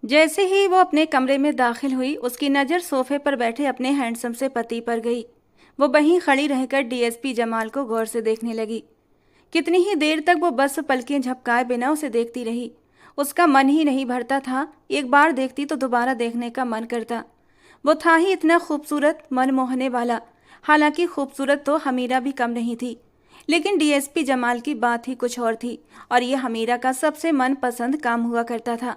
जैसे ही वो अपने कमरे में दाखिल हुई, उसकी नज़र सोफे पर बैठे अपने हैंडसम से पति पर गई। वो वहीं खड़ी रहकर डीएसपी जमाल को गौर से देखने लगी। कितनी ही देर तक वो बस पलकें झपकाए बिना उसे देखती रही। उसका मन ही नहीं भरता था। एक बार देखती तो दोबारा देखने का मन करता। वो था ही इतना खूबसूरत, मन मोहने वाला। हालांकि खूबसूरत तो हमीरा भी कम नहीं थी, लेकिन डीएसपी जमाल की बात ही कुछ और थी, और ये हमीरा का सबसे मनपसंद काम हुआ करता था।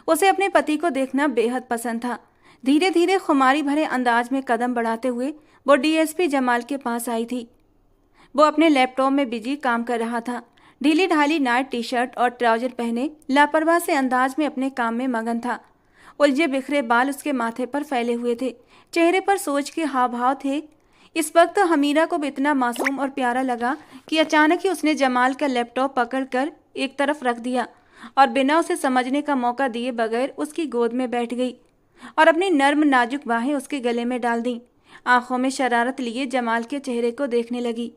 उसे अपने पति को देखना बेहद पसंद था। धीरे धीरे खुमारी भरे अंदाज में कदम बढ़ाते हुए वो डीएसपी जमाल के पास आई थी। वो अपने लैपटॉप में बिजी काम कर रहा था। ढीली ढाली नाइट टी शर्ट और ट्राउजर पहने लापरवाह से अंदाज में अपने काम में मगन था। उलझे बिखरे बाल उसके माथे पर फैले हुए थे। चेहरे पर सोच के हाव भाव थे। इस वक्त हमीरा को भी इतना मासूम और प्यारा लगा कि अचानक ही उसने जमाल का लैपटॉप पकड़कर एक तरफ रख दिया और बिना उसे समझने का मौका दिए बगैर उसकी गोद में बैठ गई और अपनी नर्म नाजुक बाहें उसके गले में डाल दी। आंखों में शरारत लिए जमाल के चेहरे को देखने लगी।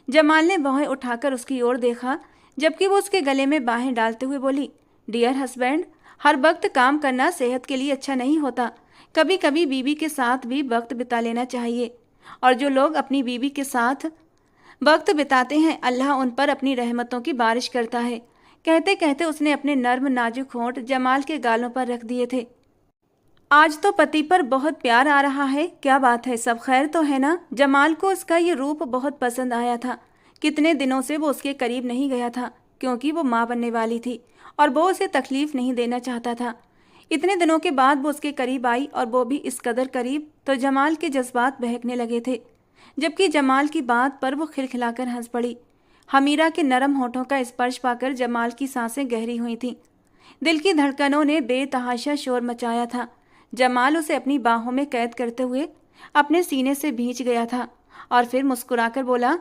जमाल ने बाहें उठाकर उसकी ओर देखा, जबकि वो उसके गले में बाहें डालते हुए बोली, डियर हस्बैंड, हर वक्त काम करना सेहत के लिए अच्छा नहीं होता। कभी कभी बीवी के साथ भी वक्त बिता लेना चाहिए। और जो लोग अपनी बीवी के साथ वक्त बिताते हैं, अल्लाह उन पर अपनी रहमतों की बारिश करता है। कहते कहते उसने अपने नर्म नाजुक होंठ जमाल के गालों पर रख दिए थे। आज तो पति पर बहुत प्यार आ रहा है। क्या बात है, सब खैर तो है ना? जमाल को उसका ये रूप बहुत पसंद आया था। कितने दिनों से वो उसके करीब नहीं गया था, क्योंकि वो माँ बनने वाली थी और वो उसे तकलीफ नहीं देना चाहता था। इतने दिनों के बाद वो उसके करीब आई, और वो भी इस कदर करीब तो जमाल के जज्बात बहकने लगे थे। जबकि जमाल की बात पर वो खिलखिलाकर हंस पड़ी। हमीरा के नरम होठों का स्पर्श पाकर जमाल की सांसें गहरी हुई थीं। दिल की धड़कनों ने बेतहाशा शोर मचाया था। जमाल उसे अपनी बाहों में कैद करते हुए अपने सीने से भींच गया था और फिर मुस्कुराकर बोला,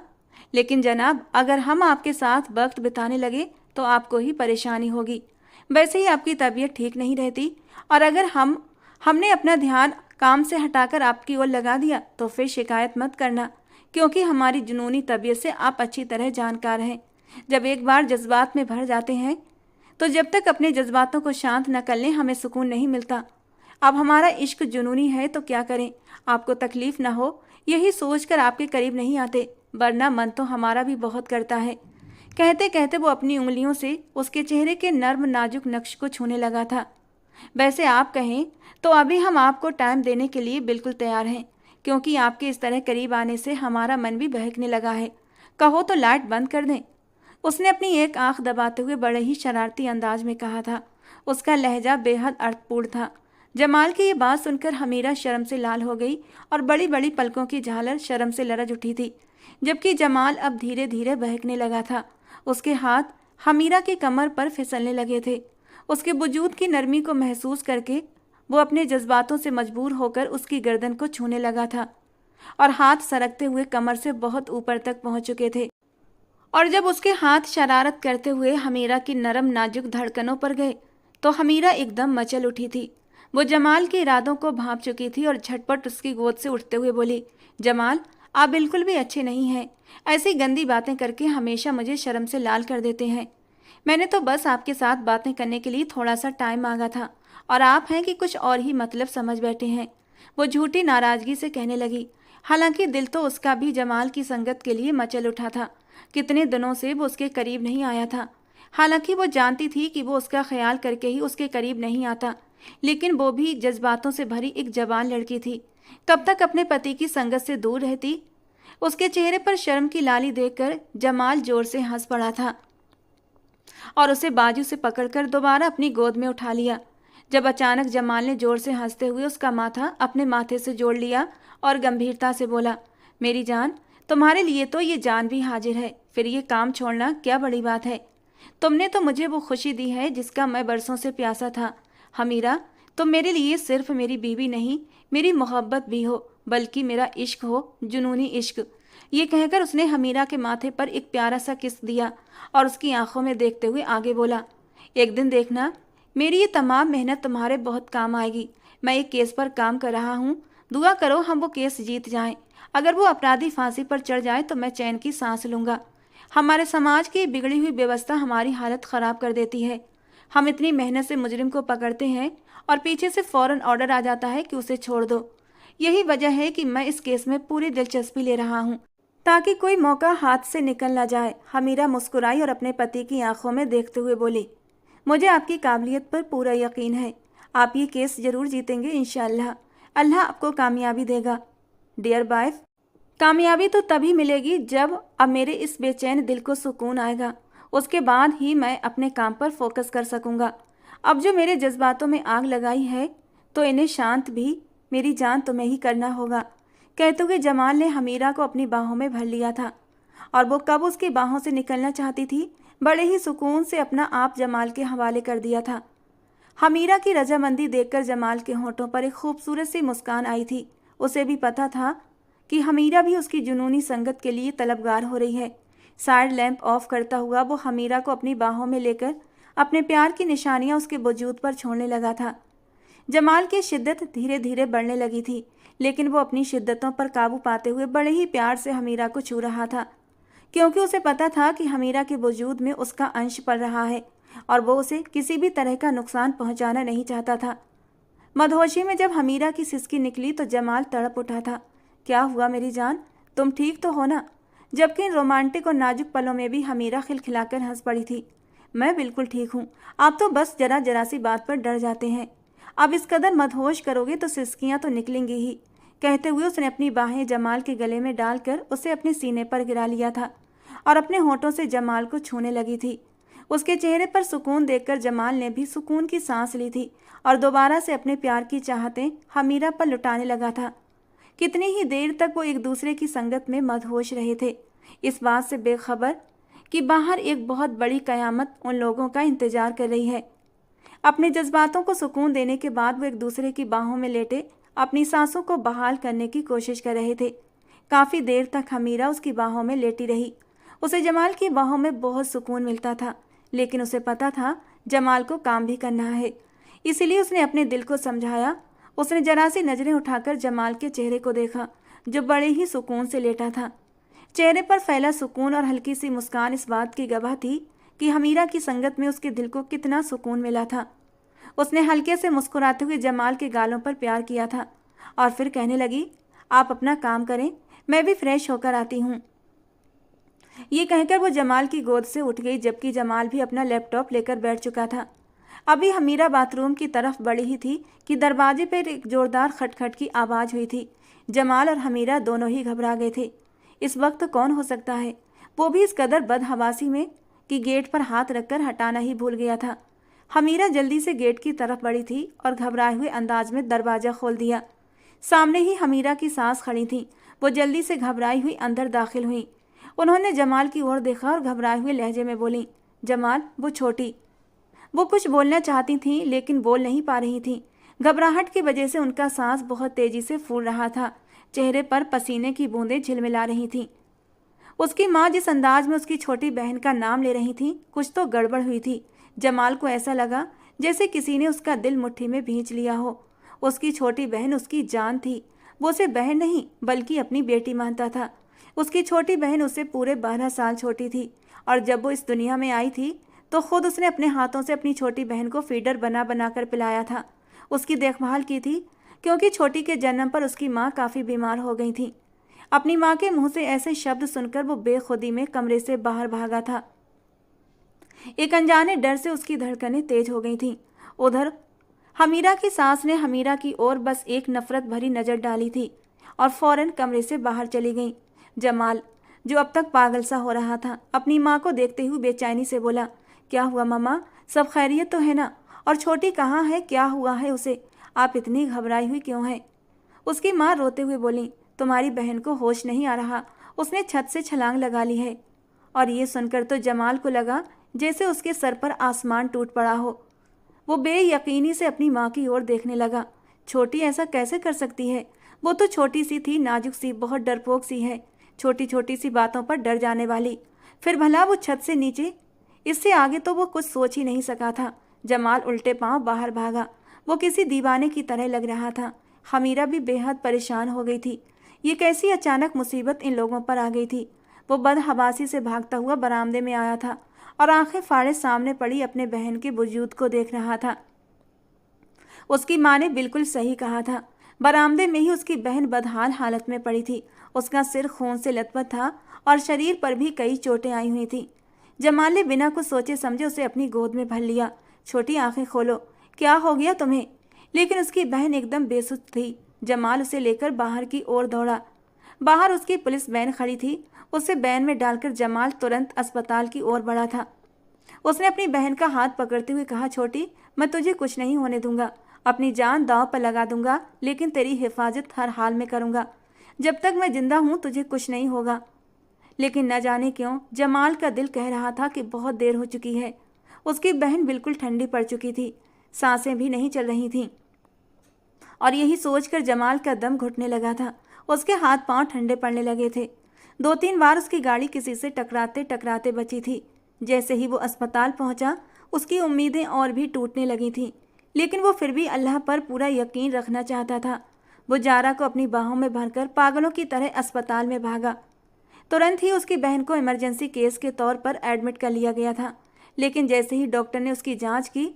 लेकिन जनाब, अगर हम आपके साथ वक्त बिताने लगे तो आपको ही परेशानी होगी। वैसे ही आपकी तबीयत ठीक नहीं रहती, और अगर हमने अपना ध्यान काम से हटाकर आपकी ओर लगा दिया तो फिर शिकायत मत करना, क्योंकि हमारी जुनूनी तबीयत से आप अच्छी तरह जानकार हैं। जब एक बार जज्बात में भर जाते हैं तो जब तक अपने जज्बातों को शांत न कर लें, हमें सुकून नहीं मिलता। अब हमारा इश्क जुनूनी है तो क्या करें, आपको तकलीफ ना हो यही सोचकर आपके करीब नहीं आते, वरना मन तो हमारा भी बहुत करता है। कहते कहते वो अपनी उंगलियों से उसके चेहरे के नर्म नाजुक नक्श को छूने लगा था। वैसे आप कहें तो अभी हम आपको टाइम देने के लिए बिल्कुल तैयार हैं, क्योंकि आपके इस तरह करीब आने से हमारा मन भी बहकने लगा है। कहो तो लाइट बंद कर दें। उसने अपनी एक आंख दबाते हुए बड़े ही शरारती अंदाज में कहा था। उसका लहजा बेहद अर्थपूर्ण था। जमाल की ये बात सुनकर हमीरा शर्म से लाल हो गई और बड़ी बड़ी पलकों की झालर शर्म से लरज उठी थी। जबकि जमाल अब धीरे धीरे बहकने लगा था। उसके हाथ हमीरा की कमर पर फिसलने लगे थे। उसके वजूद की नरमी को महसूस करके वो अपने जज्बातों से मजबूर होकर उसकी गर्दन को छूने लगा था, और हाथ सरकते हुए कमर से बहुत ऊपर तक पहुंच चुके थे। और जब उसके हाथ शरारत करते हुए हमीरा की नरम नाजुक धड़कनों पर गए तो हमीरा एकदम मचल उठी थी। वो जमाल के इरादों को भांप चुकी थी और झटपट उसकी गोद से उठते हुए बोली, जमाल, आप बिल्कुल भी अच्छे नहीं हैं। ऐसी गंदी बातें करके हमेशा मुझे शर्म से लाल कर देते हैं। मैंने तो बस आपके साथ बातें करने के लिए थोड़ा सा टाइम मांगा था, और आप हैं कि कुछ और ही मतलब समझ बैठे हैं। वो झूठी नाराजगी से कहने लगी। हालांकि दिल तो उसका भी जमाल की संगत के लिए मचल उठा था। कितने दिनों से वो उसके करीब नहीं आया था। हालांकि वो जानती थी कि वो उसका ख्याल करके ही उसके करीब नहीं आता, लेकिन वो भी जज्बातों से भरी एक जवान लड़की थी। कब तक अपने पति की संगत से दूर रहती? उसके चेहरे पर शर्म की लाली देखकर जमाल जोर से हंस पड़ा था और उसे बाजू से पकड़कर दोबारा अपनी गोद में उठा लिया। जब अचानक जमाल ने जोर से हंसते हुए उसका माथा अपने माथे से जोड़ लिया और गंभीरता से बोला, मेरी जान, तुम्हारे लिए तो ये जान भी हाजिर है, फिर ये काम छोड़ना क्या बड़ी बात है। तुमने तो मुझे वो खुशी दी है जिसका मैं बरसों से प्यासा था। हमीरा, तुम मेरे लिए सिर्फ मेरी बीवी नहीं, मेरी मोहब्बत भी हो, बल्कि मेरा इश्क हो, जुनूनी इश्क। ये कहकर उसने हमीरा के माथे पर एक प्यारा सा किस दिया और उसकी आंखों में देखते हुए आगे बोला, एक दिन देखना, मेरी ये तमाम मेहनत तुम्हारे बहुत काम आएगी। मैं एक केस पर काम कर रहा हूँ, दुआ करो हम वो केस जीत जाएं। अगर वो अपराधी फांसी पर चढ़ जाए तो मैं चैन की सांस लूँगा। हमारे समाज की बिगड़ी हुई व्यवस्था हमारी हालत ख़राब कर देती है। हम इतनी मेहनत से मुजरिम को पकड़ते हैं और पीछे से फौरन ऑर्डर आ जाता है कि उसे छोड़ दो। यही वजह है कि मैं इस केस में पूरी दिलचस्पी ले रहा हूँ, ताकि कोई मौका हाथ से निकल ना जाए। हमीरा मुस्कुराई और अपने पति की आंखों में देखते हुए बोली, मुझे आपकी काबिलियत पर पूरा यकीन है। आप ये केस जरूर जीतेंगे इंशाअल्लाह। अल्लाह आपको कामयाबी देगा। डियर वाइफ, कामयाबी तो तभी मिलेगी जब अब मेरे इस बेचैन दिल को सुकून आएगा। उसके बाद ही मैं अपने काम पर फोकस कर सकूंगा। अब जो मेरे जज्बातों में आग लगाई है तो इन्हें शांत भी मेरी जान तुम्हें ही करना होगा। कहते हुए जमाल ने हमीरा को अपनी बाहों में भर लिया था और वो कब उसकी बाहों से निकलना चाहती थी, बड़े ही सुकून से अपना आप जमाल के हवाले कर दिया था। हमीरा की रजामंदी देखकर जमाल के होंठों पर एक खूबसूरत सी मुस्कान आई थी। उसे भी पता था कि हमीरा भी उसकी जुनूनी संगत के लिए तलबगार हो रही है। साइड लैंप ऑफ करता हुआ वो हमीरा को अपनी बाहों में लेकर अपने प्यार की निशानियां उसके वजूद पर छोड़ने लगा था। जमाल की शिद्दत धीरे धीरे बढ़ने लगी थी, लेकिन वो अपनी शिद्दतों पर काबू पाते हुए बड़े ही प्यार से हमीरा को छू रहा था, क्योंकि उसे पता था कि हमीरा के वजूद में उसका अंश पड़ रहा है और वो उसे किसी भी तरह का नुकसान पहुंचाना नहीं चाहता था। मदहोशी में जब हमीरा की सिसकी निकली तो जमाल तड़प उठा था। क्या हुआ मेरी जान, तुम ठीक तो हो ना? जबकि इन रोमांटिक और नाजुक पलों में भी हमीरा खिलखिलाकर हंस पड़ी थी। मैं बिल्कुल ठीक हूँ, आप तो बस जरा जरा सी बात पर डर जाते हैं। अब इस कदर मदहोश करोगे तो सिसकियाँ तो निकलेंगी ही। कहते हुए उसने अपनी बाहें जमाल के गले में डालकर उसे अपने सीने पर गिरा लिया था और अपने होठों से जमाल को छूने लगी थी। उसके चेहरे पर सुकून देखकर जमाल ने भी सुकून की सांस ली थी और दोबारा से अपने प्यार की चाहतें हमीरा पर लुटाने लगा था। कितनी ही देर तक वो एक दूसरे की संगत में मदहोश रहे थे, इस बात से बेखबर कि बाहर एक बहुत बड़ी कयामत उन लोगों का इंतजार कर रही है। अपने जज्बातों को सुकून देने के बाद वो एक दूसरे की बाहों में लेटे अपनी सांसों को बहाल करने की कोशिश कर रहे थे। काफ़ी देर तक हमीरा उसकी बाहों में लेटी रही। उसे जमाल की बाहों में बहुत सुकून मिलता था, लेकिन उसे पता था जमाल को काम भी करना है, इसीलिए उसने अपने दिल को समझाया। उसने जरा सी नज़रें उठाकर जमाल के चेहरे को देखा, जो बड़े ही सुकून से लेटा था। चेहरे पर फैला सुकून और हल्की सी मुस्कान इस बात की गवाह थी कि हमीरा की संगत में उसके दिल को कितना सुकून मिला था। उसने हल्के से मुस्कुराते हुए जमाल के गालों पर प्यार किया था और फिर कहने लगी, आप अपना काम करें, मैं भी फ्रेश होकर आती हूँ। ये कहकर वो जमाल की गोद से उठ गई, जबकि जमाल भी अपना लैपटॉप लेकर बैठ चुका था। अभी हमीरा बाथरूम की तरफ बढ़ी ही थी कि दरवाजे पर एक जोरदार खटखट की आवाज़ हुई थी। जमाल और हमीरा दोनों ही घबरा गए थे। इस वक्त कौन हो सकता है, वो भी इस कदर बदहवासी में कि गेट पर हाथ रखकर हटाना ही भूल गया था। हमीरा जल्दी से गेट की तरफ बढ़ी थी और घबराए हुए अंदाज में दरवाज़ा खोल दिया। सामने ही हमीरा की सास खड़ी थी। वो जल्दी से घबराई हुई अंदर दाखिल हुई। उन्होंने जमाल की ओर देखा और घबराए हुए लहजे में बोली, जमाल, वो छोटी। वो कुछ बोलना चाहती थीं लेकिन बोल नहीं पा रही थीं। घबराहट की वजह से उनका सांस बहुत तेजी से फूल रहा था। चेहरे पर पसीने की बूंदें झिलमिला रही थीं। उसकी माँ जिस अंदाज में उसकी छोटी बहन का नाम ले रही थी, कुछ तो गड़बड़ हुई थी। जमाल को ऐसा लगा जैसे किसी ने उसका दिल मुट्ठी में भींच लिया हो। उसकी छोटी बहन उसकी जान थी। वो उसे बहन नहीं बल्कि अपनी बेटी मानता था। उसकी छोटी बहन उससे पूरे 12 साल छोटी थी और जब वो इस दुनिया में आई थी तो खुद उसने अपने हाथों से अपनी छोटी बहन को फीडर बना बना कर पिलाया था। उसकी देखभाल की थी, क्योंकि छोटी के जन्म पर उसकी माँ काफ़ी बीमार हो गई थी। अपनी माँ के मुंह से ऐसे शब्द सुनकर वो बेखुदी में कमरे से बाहर भागा था। एक अनजाने डर से उसकी धड़कनें तेज हो गई थीं। उधर हमीरा की सास ने हमीरा की ओर बस एक नफरत भरी नज़र डाली थी और फौरन कमरे से बाहर चली गई। जमाल, जो अब तक पागल सा हो रहा था, अपनी माँ को देखते हुए बेचैनी से बोला, क्या हुआ मम्मा, सब खैरियत तो है ना? और छोटी कहाँ है, क्या हुआ है उसे? आप इतनी घबराई हुई क्यों हैं? उसकी माँ रोते हुए बोली, तुम्हारी बहन को होश नहीं आ रहा, उसने छत से छलांग लगा ली है। और ये सुनकर तो जमाल को लगा जैसे उसके सर पर आसमान टूट पड़ा हो। वो बेयकीनी से अपनी माँ की ओर देखने लगा। छोटी ऐसा कैसे कर सकती है? वो तो छोटी सी थी, नाजुक सी, बहुत डरपोक सी है, छोटी छोटी सी बातों पर डर जाने वाली। फिर भला वो छत से नीचे? इससे आगे तो वो कुछ सोच ही नहीं सका था। जमाल उल्टे पांव बाहर भागा। वो किसी दीवाने की तरह लग रहा था। हमीरा भी बेहद परेशान हो गई थी। ये कैसी अचानक मुसीबत इन लोगों पर आ गई थी। वो बदहवासी से भागता हुआ बरामदे में आया था और आंखें फाड़े सामने पड़ी अपने बहन के वजूद को देख रहा था। उसकी माँ ने बिल्कुल सही कहा था। बरामदे में ही उसकी बहन बदहाल हालत में पड़ी थी। उसका सिर खून से लथपथ था और शरीर पर भी कई चोटें आई हुई थी। जमाल ने बिना कुछ सोचे समझे उसे अपनी गोद में भर लिया। छोटी आंखें खोलो, क्या हो गया तुम्हें? लेकिन उसकी बहन एकदम बेसुध थी। जमाल उसे लेकर बाहर की ओर दौड़ा। बाहर उसकी पुलिस वैन खड़ी थी। उसे वैन में डालकर जमाल तुरंत अस्पताल की ओर बढ़ा था। उसने अपनी बहन का हाथ पकड़ते हुए कहा, छोटी, मैं तुझे कुछ नहीं होने दूंगा। अपनी जान दांव पर लगा दूंगा, लेकिन तेरी हिफाजत हर हाल में करूंगा। जब तक मैं जिंदा हूं तुझे कुछ नहीं होगा। लेकिन न जाने क्यों जमाल का दिल कह रहा था कि बहुत देर हो चुकी है। उसकी बहन बिल्कुल ठंडी पड़ चुकी थी, सांसें भी नहीं चल रही थीं। और यही सोचकर जमाल का दम घुटने लगा था। उसके हाथ पांव ठंडे पड़ने लगे थे। 2-3 बार उसकी गाड़ी किसी से टकराते टकराते बची थी। जैसे ही वो अस्पताल पहुंचा, उसकी उम्मीदें और भी टूटने लगी थीं। लेकिन वो फिर भी अल्लाह पर पूरा यकीन रखना चाहता था। वो जारा को अपनी बाहों में भरकर पागलों की तरह अस्पताल में भागा। तुरंत ही उसकी बहन को इमरजेंसी केस के तौर पर एडमिट कर लिया गया था। लेकिन जैसे ही डॉक्टर ने उसकी जांच की,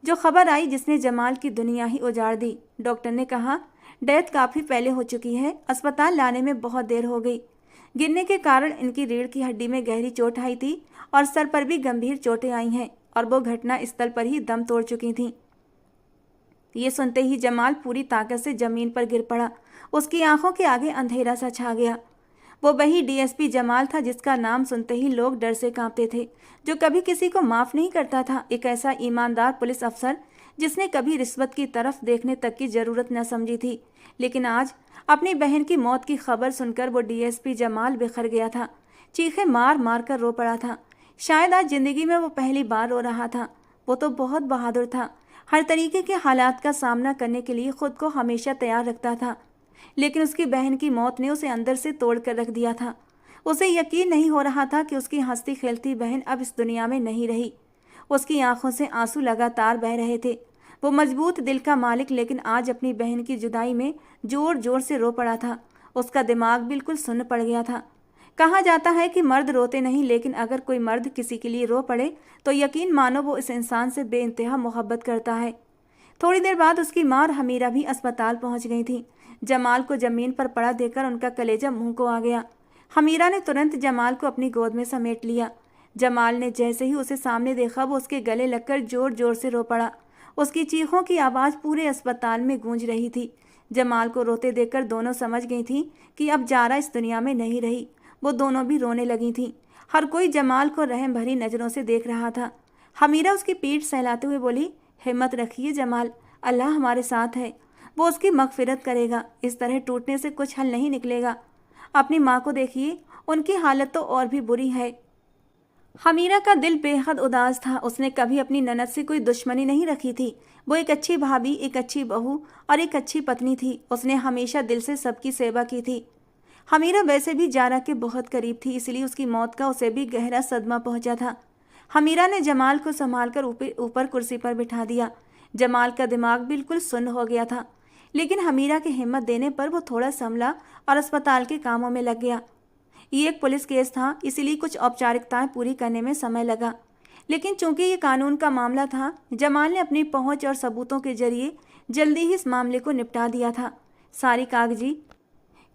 जो खबर आई जिसने जमाल की दुनिया ही उजाड़ दी। डॉक्टर ने कहा, डेथ काफ़ी पहले हो चुकी है, अस्पताल लाने में बहुत देर हो गई। गिरने के कारण इनकी रीढ़ की हड्डी में गहरी चोट आई थी और सर पर भी गंभीर चोटें आई हैं और वो घटना स्थल पर ही दम तोड़ चुकी थी। ये सुनते ही जमाल पूरी ताकत से जमीन पर गिर पड़ा। उसकी आंखों के आगे अंधेरा सा छा गया। वो वही डीएसपी जमाल था जिसका नाम सुनते ही लोग डर से कांपते थे, जो कभी किसी को माफ नहीं करता था। एक ऐसा ईमानदार पुलिस अफसर जिसने कभी रिश्वत की तरफ देखने तक की जरूरत न समझी थी। लेकिन आज अपनी बहन की मौत की खबर सुनकर वो डीएसपी जमाल बिखर गया था। चीखें मार मार कर रो पड़ा था। शायद आज जिंदगी में वो पहली बार रो रहा था। वो तो बहुत बहादुर था, हर तरीके के हालात का सामना करने के लिए खुद को हमेशा तैयार रखता था। लेकिन उसकी बहन की मौत ने उसे अंदर से तोड़ कर रख दिया था। उसे यकीन नहीं हो रहा था कि उसकी हंसती खेलती बहन अब इस दुनिया में नहीं रही। उसकी आंखों से आंसू लगातार बह रहे थे। वो मजबूत दिल का मालिक लेकिन आज अपनी बहन की जुदाई में जोर जोर से रो पड़ा था। उसका दिमाग बिल्कुल सुन्न पड़ गया था। कहा जाता है कि मर्द रोते नहीं, लेकिन अगर कोई मर्द किसी के लिए रो पड़े तो यकीन मानो वो इस इंसान से बेइंतहा मोहब्बत करता है। थोड़ी देर बाद उसकी माँ और हमीरा भी अस्पताल पहुंच गई थी। जमाल को जमीन पर पड़ा देखकर उनका कलेजा मुंह को आ गया। हमीरा ने तुरंत जमाल को अपनी गोद में समेट लिया। जमाल ने जैसे ही उसे सामने देखा वो उसके गले लगकर जोर जोर से रो पड़ा। उसकी चीखों की आवाज़ पूरे अस्पताल में गूंज रही थी। जमाल को रोते देखकर दोनों समझ गई थी कि अब जारा इस दुनिया में नहीं रही। वो दोनों भी रोने लगी थीं। हर कोई जमाल को रहम भरी नज़रों से देख रहा था। हमीरा उसकी पीठ सहलाते हुए बोली, हिम्मत रखिए जमाल, अल्लाह हमारे साथ है, वो उसकी मगफिरत करेगा। इस तरह टूटने से कुछ हल नहीं निकलेगा। अपनी माँ को देखिए, उनकी हालत तो और भी बुरी है। हमीरा का दिल बेहद उदास था। उसने कभी अपनी ननद से कोई दुश्मनी नहीं रखी थी। वो एक अच्छी भाभी, एक अच्छी बहू और एक अच्छी पत्नी थी। उसने हमेशा दिल से सबकी सेवा की थी। हमीरा वैसे भी जारा के बहुत करीब थी, इसलिए उसकी मौत का उसे भी गहरा सदमा पहुंचा था। हमीरा ने जमाल को संभालकर ऊपर कुर्सी पर बिठा दिया। जमाल का दिमाग बिल्कुल सुन्न हो गया था, लेकिन हमीरा की हिम्मत देने पर वो थोड़ा संभला और अस्पताल के कामों में लग गया। ये एक पुलिस केस था, इसीलिए कुछ औपचारिकताएं पूरी करने में समय लगा। लेकिन चूंकि ये कानून का मामला था, जमाल ने अपनी पहुंच और सबूतों के जरिए जल्दी ही इस मामले को निपटा दिया था। सारी कागजी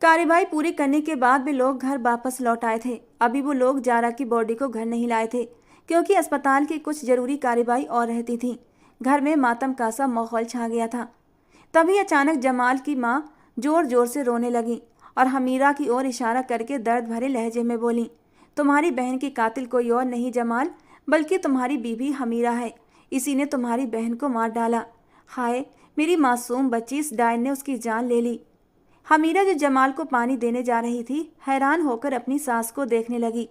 कार्रवाई पूरी करने के बाद भी लोग घर वापस लौट आए थे। अभी वो लोग जारा की बॉडी को घर नहीं लाए थे, क्योंकि अस्पताल की कुछ जरूरी कार्रवाई और रहती थी। घर में मातम का सा माहौल छा गया था। तभी अचानक जमाल की माँ जोर जोर से रोने लगी और हमीरा की ओर इशारा करके दर्द भरे लहजे में बोली, तुम्हारी बहन की कातिल कोई और नहीं जमाल, बल्कि तुम्हारी बीवी हमीरा है। इसी ने तुम्हारी बहन को मार डाला। हाय, मेरी मासूम बच्ची, इस डायन ने उसकी जान ले ली। हमीरा जो जमाल को पानी देने जा रही थी, हैरान होकर अपनी सास को देखने लगी।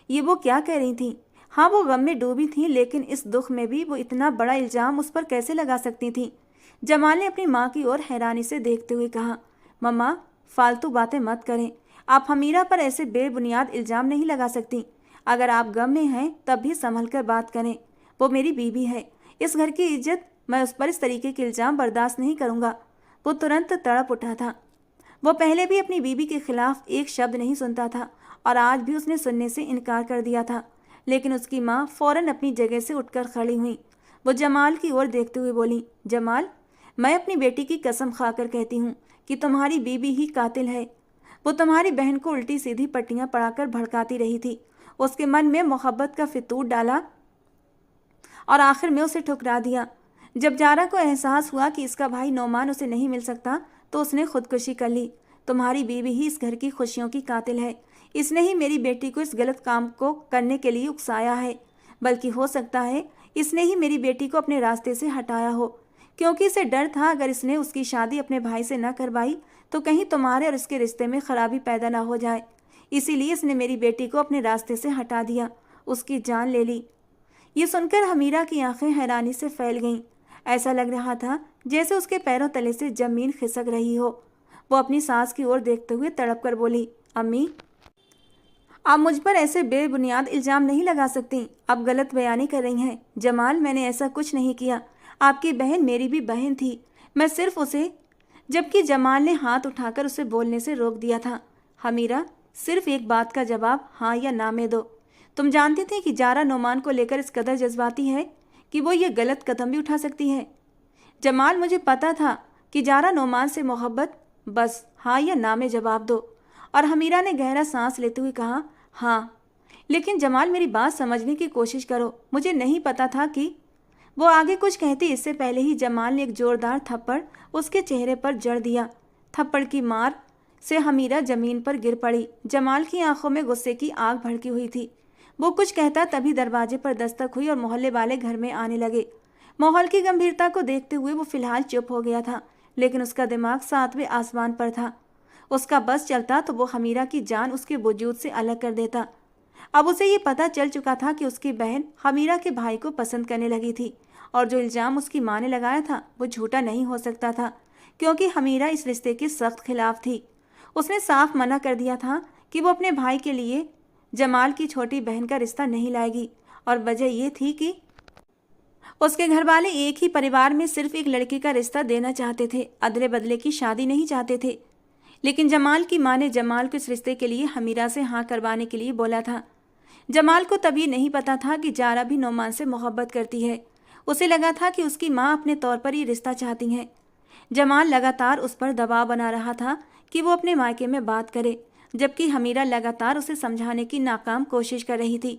ये वो क्या कह रही थी? हाँ, वो गम में डूबी थी, लेकिन इस दुख में भी वो इतना बड़ा इल्जाम उस पर कैसे लगा सकती थी? जमाल ने अपनी माँ की ओर हैरानी से देखते हुए कहा, मम्मा, फालतू बातें मत करें। आप हमीरा पर ऐसे बेबुनियाद इल्जाम नहीं लगा सकती। अगर आप गम में हैं तब भी संभल कर बात करें। वो मेरी बीवी है, इस घर की इज्जत, मैं उस पर इस तरीके के इल्ज़ाम बर्दाश्त नहीं करूँगा। वो तुरंत तड़प उठा था। वो पहले भी अपनी बीवी के खिलाफ एक शब्द नहीं सुनता था और आज भी उसने सुनने से इनकार कर दिया था। लेकिन उसकी माँ फौरन अपनी जगह से उठकर खड़ी हुई। वो जमाल की ओर देखते हुए बोली, जमाल, मैं अपनी बेटी की कसम खाकर कहती हूँ कि तुम्हारी बीबी ही कातिल है। वो तुम्हारी बहन को उल्टी सीधी पट्टियाँ पढ़ाकर भड़काती रही थी, उसके मन में मोहब्बत का फितूर डाला और आखिर में उसे ठुकरा दिया। जब जारा को एहसास हुआ कि इसका भाई नौमान उसे नहीं मिल सकता तो उसने खुदकुशी कर ली। तुम्हारी बीवी ही इस घर की खुशियों की कातिल है। इसने ही मेरी बेटी को इस गलत काम को करने के लिए उकसाया है, बल्कि हो सकता है इसने ही मेरी बेटी को अपने रास्ते से हटाया हो, क्योंकि इसे डर था अगर इसने उसकी शादी अपने भाई से न करवाई तो कहीं तुम्हारे और इसके रिश्ते में खराबी पैदा ना हो जाए। इसीलिए इसने मेरी बेटी को अपने रास्ते से हटा दिया, उसकी जान ले ली। ये सुनकर हमीरा की आंखें हैरानी से फैल गईं। ऐसा लग रहा था जैसे उसके पैरों तले से जमीन खिसक रही हो। वो अपनी सास की ओर देखते हुए तड़प कर बोली, अम्मी, आप मुझ पर ऐसे बेबुनियाद इल्ज़ाम नहीं लगा सकती। आप गलत बयानी कर रही हैं। जमाल, मैंने ऐसा कुछ नहीं किया। आपकी बहन मेरी भी बहन थी। मैं सिर्फ उसे जबकि जमाल ने हाथ उठाकर उसे बोलने से रोक दिया था। हमीरा, सिर्फ एक बात का जवाब हाँ या ना में दो। तुम जानती थी कि जारा नोमान को लेकर इस कदर जज्बाती है कि वो ये गलत कदम भी उठा सकती है? जमाल, मुझे पता था कि जारा नोमान से मोहब्बत, बस हाँ या ना में जवाब दो। और हमीरा ने गहरा सांस लेते हुए कहा, हाँ। लेकिन जमाल, मेरी बात समझने की कोशिश करो। मुझे नहीं पता था कि वो आगे कुछ कहती इससे पहले ही जमाल ने एक जोरदार थप्पड़ उसके चेहरे पर जड़ दिया। थप्पड़ की मार से हमीरा जमीन पर गिर पड़ी। जमाल की आंखों में गुस्से की आग भड़की हुई थी। वो कुछ कहता तभी दरवाजे पर दस्तक हुई और मोहल्ले वाले घर में आने लगे। माहौल की गंभीरता को देखते हुए वो फिलहाल चुप हो गया था, लेकिन उसका दिमाग 7वें आसमान पर था। उसका बस चलता तो वो हमीरा की जान उसके वजूद से अलग कर देता। अब उसे ये पता चल चुका था कि उसकी बहन हमीरा के भाई को पसंद करने लगी थी, और जो इल्ज़ाम उसकी माँ ने लगाया था वो झूठा नहीं हो सकता था, क्योंकि हमीरा इस रिश्ते की सख्त खिलाफ थी। उसने साफ मना कर दिया था कि वो अपने भाई के लिए जमाल की छोटी बहन का रिश्ता नहीं लाएगी, और वजह ये थी कि उसके घर वाले एक ही परिवार में सिर्फ एक लड़की का रिश्ता देना चाहते थे, अदले बदले की शादी नहीं चाहते थे। लेकिन जमाल की माँ ने जमाल को इस रिश्ते के लिए हमीरा से हाँ करवाने के लिए बोला था। जमाल को तब ये नहीं पता था कि जारा भी नोमान से मोहब्बत करती है। उसे लगा था कि उसकी माँ अपने तौर पर ये रिश्ता चाहती हैं। जमाल लगातार उस पर दबाव बना रहा था कि वो अपने मायके में बात करे, जबकि हमीरा लगातार उसे समझाने की नाकाम कोशिश कर रही थी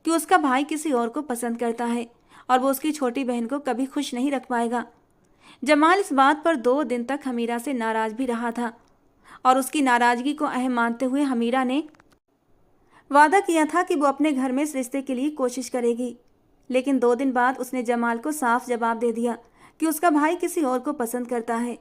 कि उसका भाई किसी और को पसंद करता है और वो उसकी छोटी बहन को कभी खुश नहीं रख पाएगा। जमाल इस बात पर 2 दिन तक हमीरा से नाराज भी रहा था, और उसकी नाराजगी को अहम मानते हुए हमीरा ने वादा किया था कि वो अपने घर में इस रिश्ते के लिए कोशिश करेगी। लेकिन 2 दिन बाद उसने जमाल को साफ जवाब दे दिया कि उसका भाई किसी और को पसंद करता है।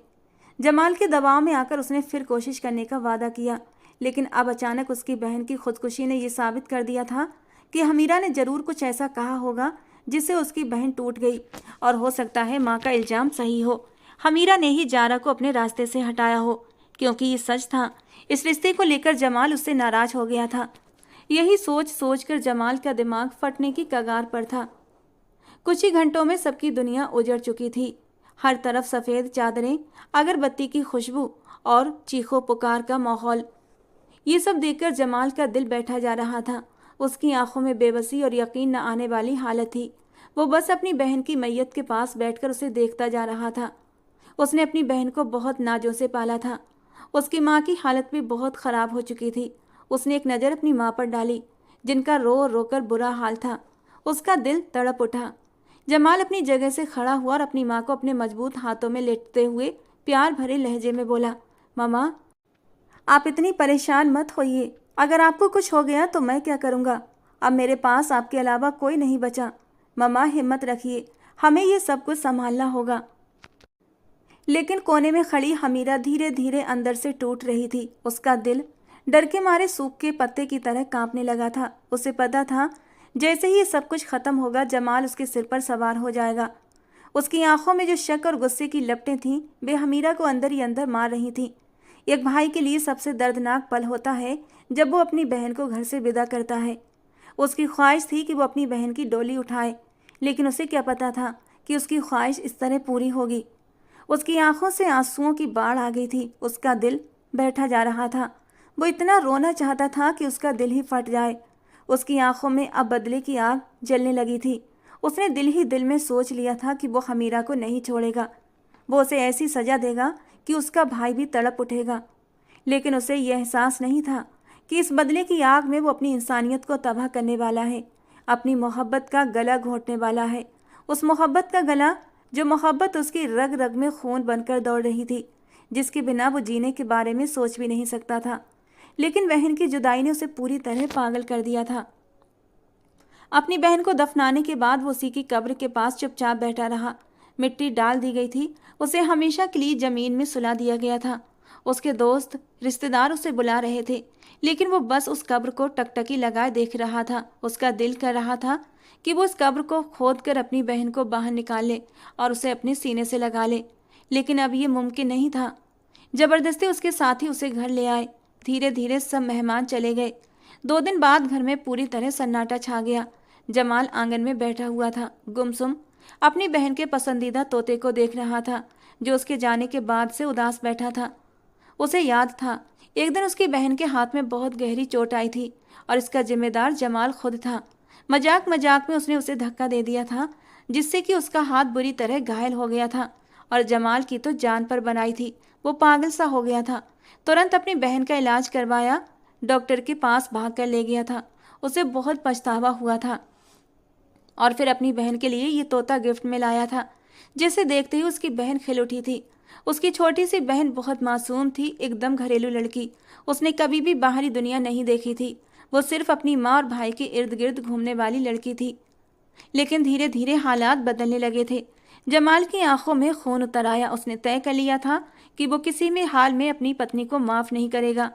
जमाल के दबाव में आकर उसने फिर कोशिश करने का वादा किया, लेकिन अब अचानक उसकी बहन की खुदकुशी ने यह साबित कर दिया था कि हमीरा ने जरूर कुछ ऐसा कहा होगा जिससे उसकी बहन टूट गई, और हो सकता है माँ का इल्ज़ाम सही हो। हमीरा ने ही जारा को अपने रास्ते से हटाया हो, क्योंकि ये सच था। इस रिश्ते को लेकर जमाल उससे नाराज हो गया था। यही सोच सोच कर जमाल का दिमाग फटने की कगार पर था। कुछ ही घंटों में सबकी दुनिया उजड़ चुकी थी। हर तरफ सफ़ेद चादरें, अगरबत्ती की खुशबू और चीखो पुकार का माहौल। ये सब देखकर जमाल का दिल बैठा जा रहा था। उसकी आंखों में बेबसी और यकीन न आने वाली हालत थी। वो बस अपनी बहन की मैयत के पास बैठकर उसे देखता जा रहा था। उसने अपनी बहन को बहुत नाजों से पाला था। उसकी माँ की हालत भी बहुत ख़राब हो चुकी थी। उसने एक नज़र अपनी माँ पर डाली, जिनका रो रो कर बुरा हाल था। उसका दिल तड़प उठा। जमाल अपनी जगह से खड़ा हुआ और अपनी माँ को अपने मजबूत हाथों में लेटते हुए प्यार भरे लहजे में बोला, मामा, आप इतनी परेशान मत होइए। अगर आपको कुछ हो गया तो मैं क्या करूँगा? अब मेरे पास आपके अलावा कोई नहीं बचा। मामा, हिम्मत रखिए, हमें ये सब कुछ संभालना होगा। लेकिन कोने में खड़ी हमीरा धीरे धीरे अंदर से टूट रही थी। उसका दिल डर के मारे सूख के पत्ते की तरह कांपने लगा था। उसे पता था जैसे ही ये सब कुछ खत्म होगा जमाल उसके सिर पर सवार हो जाएगा। उसकी आंखों में जो शक और गुस्से की लपटें थीं वे हमीरा को अंदर ही अंदर मार रही थीं। एक भाई के लिए सबसे दर्दनाक पल होता है जब वो अपनी बहन को घर से विदा करता है। उसकी ख्वाहिश थी कि वो अपनी बहन की डोली उठाए, लेकिन उसे क्या पता था कि उसकी ख्वाहिश इस तरह पूरी होगी। उसकी आंखों से आंसुओं की बाढ़ आ गई थी। उसका दिल बैठा जा रहा था। वो इतना रोना चाहता था कि उसका दिल ही फट जाए। उसकी आंखों में अब बदले की आग जलने लगी थी। उसने दिल ही दिल में सोच लिया था कि वो हमीरा को नहीं छोड़ेगा। वो उसे ऐसी सजा देगा कि उसका भाई भी तड़प उठेगा। लेकिन उसे यह एहसास नहीं था कि इस बदले की आग में वो अपनी इंसानियत को तबाह करने वाला है, अपनी मोहब्बत का गला घोंटने वाला है। उस मोहब्बत का गला, जो मोहब्बत उसकी रग रग में खून बनकर दौड़ रही थी, जिसके बिना वो जीने के बारे में सोच भी नहीं सकता था। लेकिन बहन की जुदाई ने उसे पूरी तरह पागल कर दिया था। अपनी बहन को दफनाने के बाद वो उसी की कब्र के पास चुपचाप बैठा रहा। मिट्टी डाल दी गई थी, उसे हमेशा के लिए जमीन में सुला दिया गया था। उसके दोस्त रिश्तेदार उसे बुला रहे थे, लेकिन वो बस उस कब्र को टकटकी लगाए देख रहा था। उसका दिल कर रहा था कि वो उस कब्र को खोद कर अपनी बहन को बाहर निकाल ले और उसे अपने सीने से लगा ले, लेकिन अब ये मुमकिन नहीं था। जबरदस्ती उसके साथी उसे घर ले आए। धीरे धीरे सब मेहमान चले गए। 2 दिन बाद घर में पूरी तरह सन्नाटा छा गया। जमाल आंगन में बैठा हुआ था, गुमसुम अपनी बहन के पसंदीदा तोते को देख रहा था, जो उसके जाने के बाद से उदास बैठा था। उसे याद था एक दिन उसकी बहन के हाथ में बहुत गहरी चोट आई थी और इसका जिम्मेदार जमाल खुद था। मजाक मजाक में उसने उसे धक्का दे दिया था, जिससे कि उसका हाथ बुरी तरह घायल हो गया था और जमाल की तो जान पर बनाई थी। वो पागल सा हो गया था। तुरंत अपनी बहन का इलाज करवाया, डॉक्टर के पास भाग कर ले गया था। उसे बहुत पछतावा हुआ था और फिर अपनी बहन के लिए ये तोता गिफ्ट में लाया था, जिसे देखते ही उसकी बहन खिल उठी थी। उसकी छोटी सी बहन बहुत मासूम थी, एकदम घरेलू लड़की। उसने कभी भी बाहरी दुनिया नहीं देखी थी। वो सिर्फ अपनी माँ और भाई के इर्द गिर्द घूमने वाली लड़की थी। लेकिन धीरे धीरे हालात बदलने लगे थे। जमाल की आंखों में खून उतर आया। उसने तय कर लिया था कि वो किसी भी हाल में अपनी पत्नी को माफ नहीं करेगा।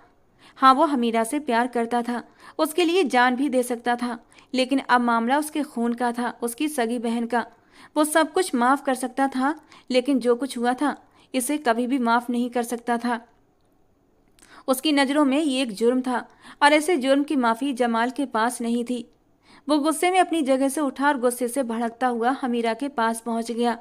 हाँ, वो हमीरा से प्यार करता था, उसके लिए जान भी दे सकता था, लेकिन अब मामला उसके खून का था, उसकी सगी बहन का। वो सब कुछ माफ कर सकता था, लेकिन जो कुछ हुआ था इसे कभी भी माफ नहीं कर सकता था। उसकी नज़रों में ये एक जुर्म था और ऐसे जुर्म की माफ़ी जमाल के पास नहीं थी। वो गुस्से में अपनी जगह से उठा और गुस्से से भड़कता हुआ हमीरा के पास पहुंच गया,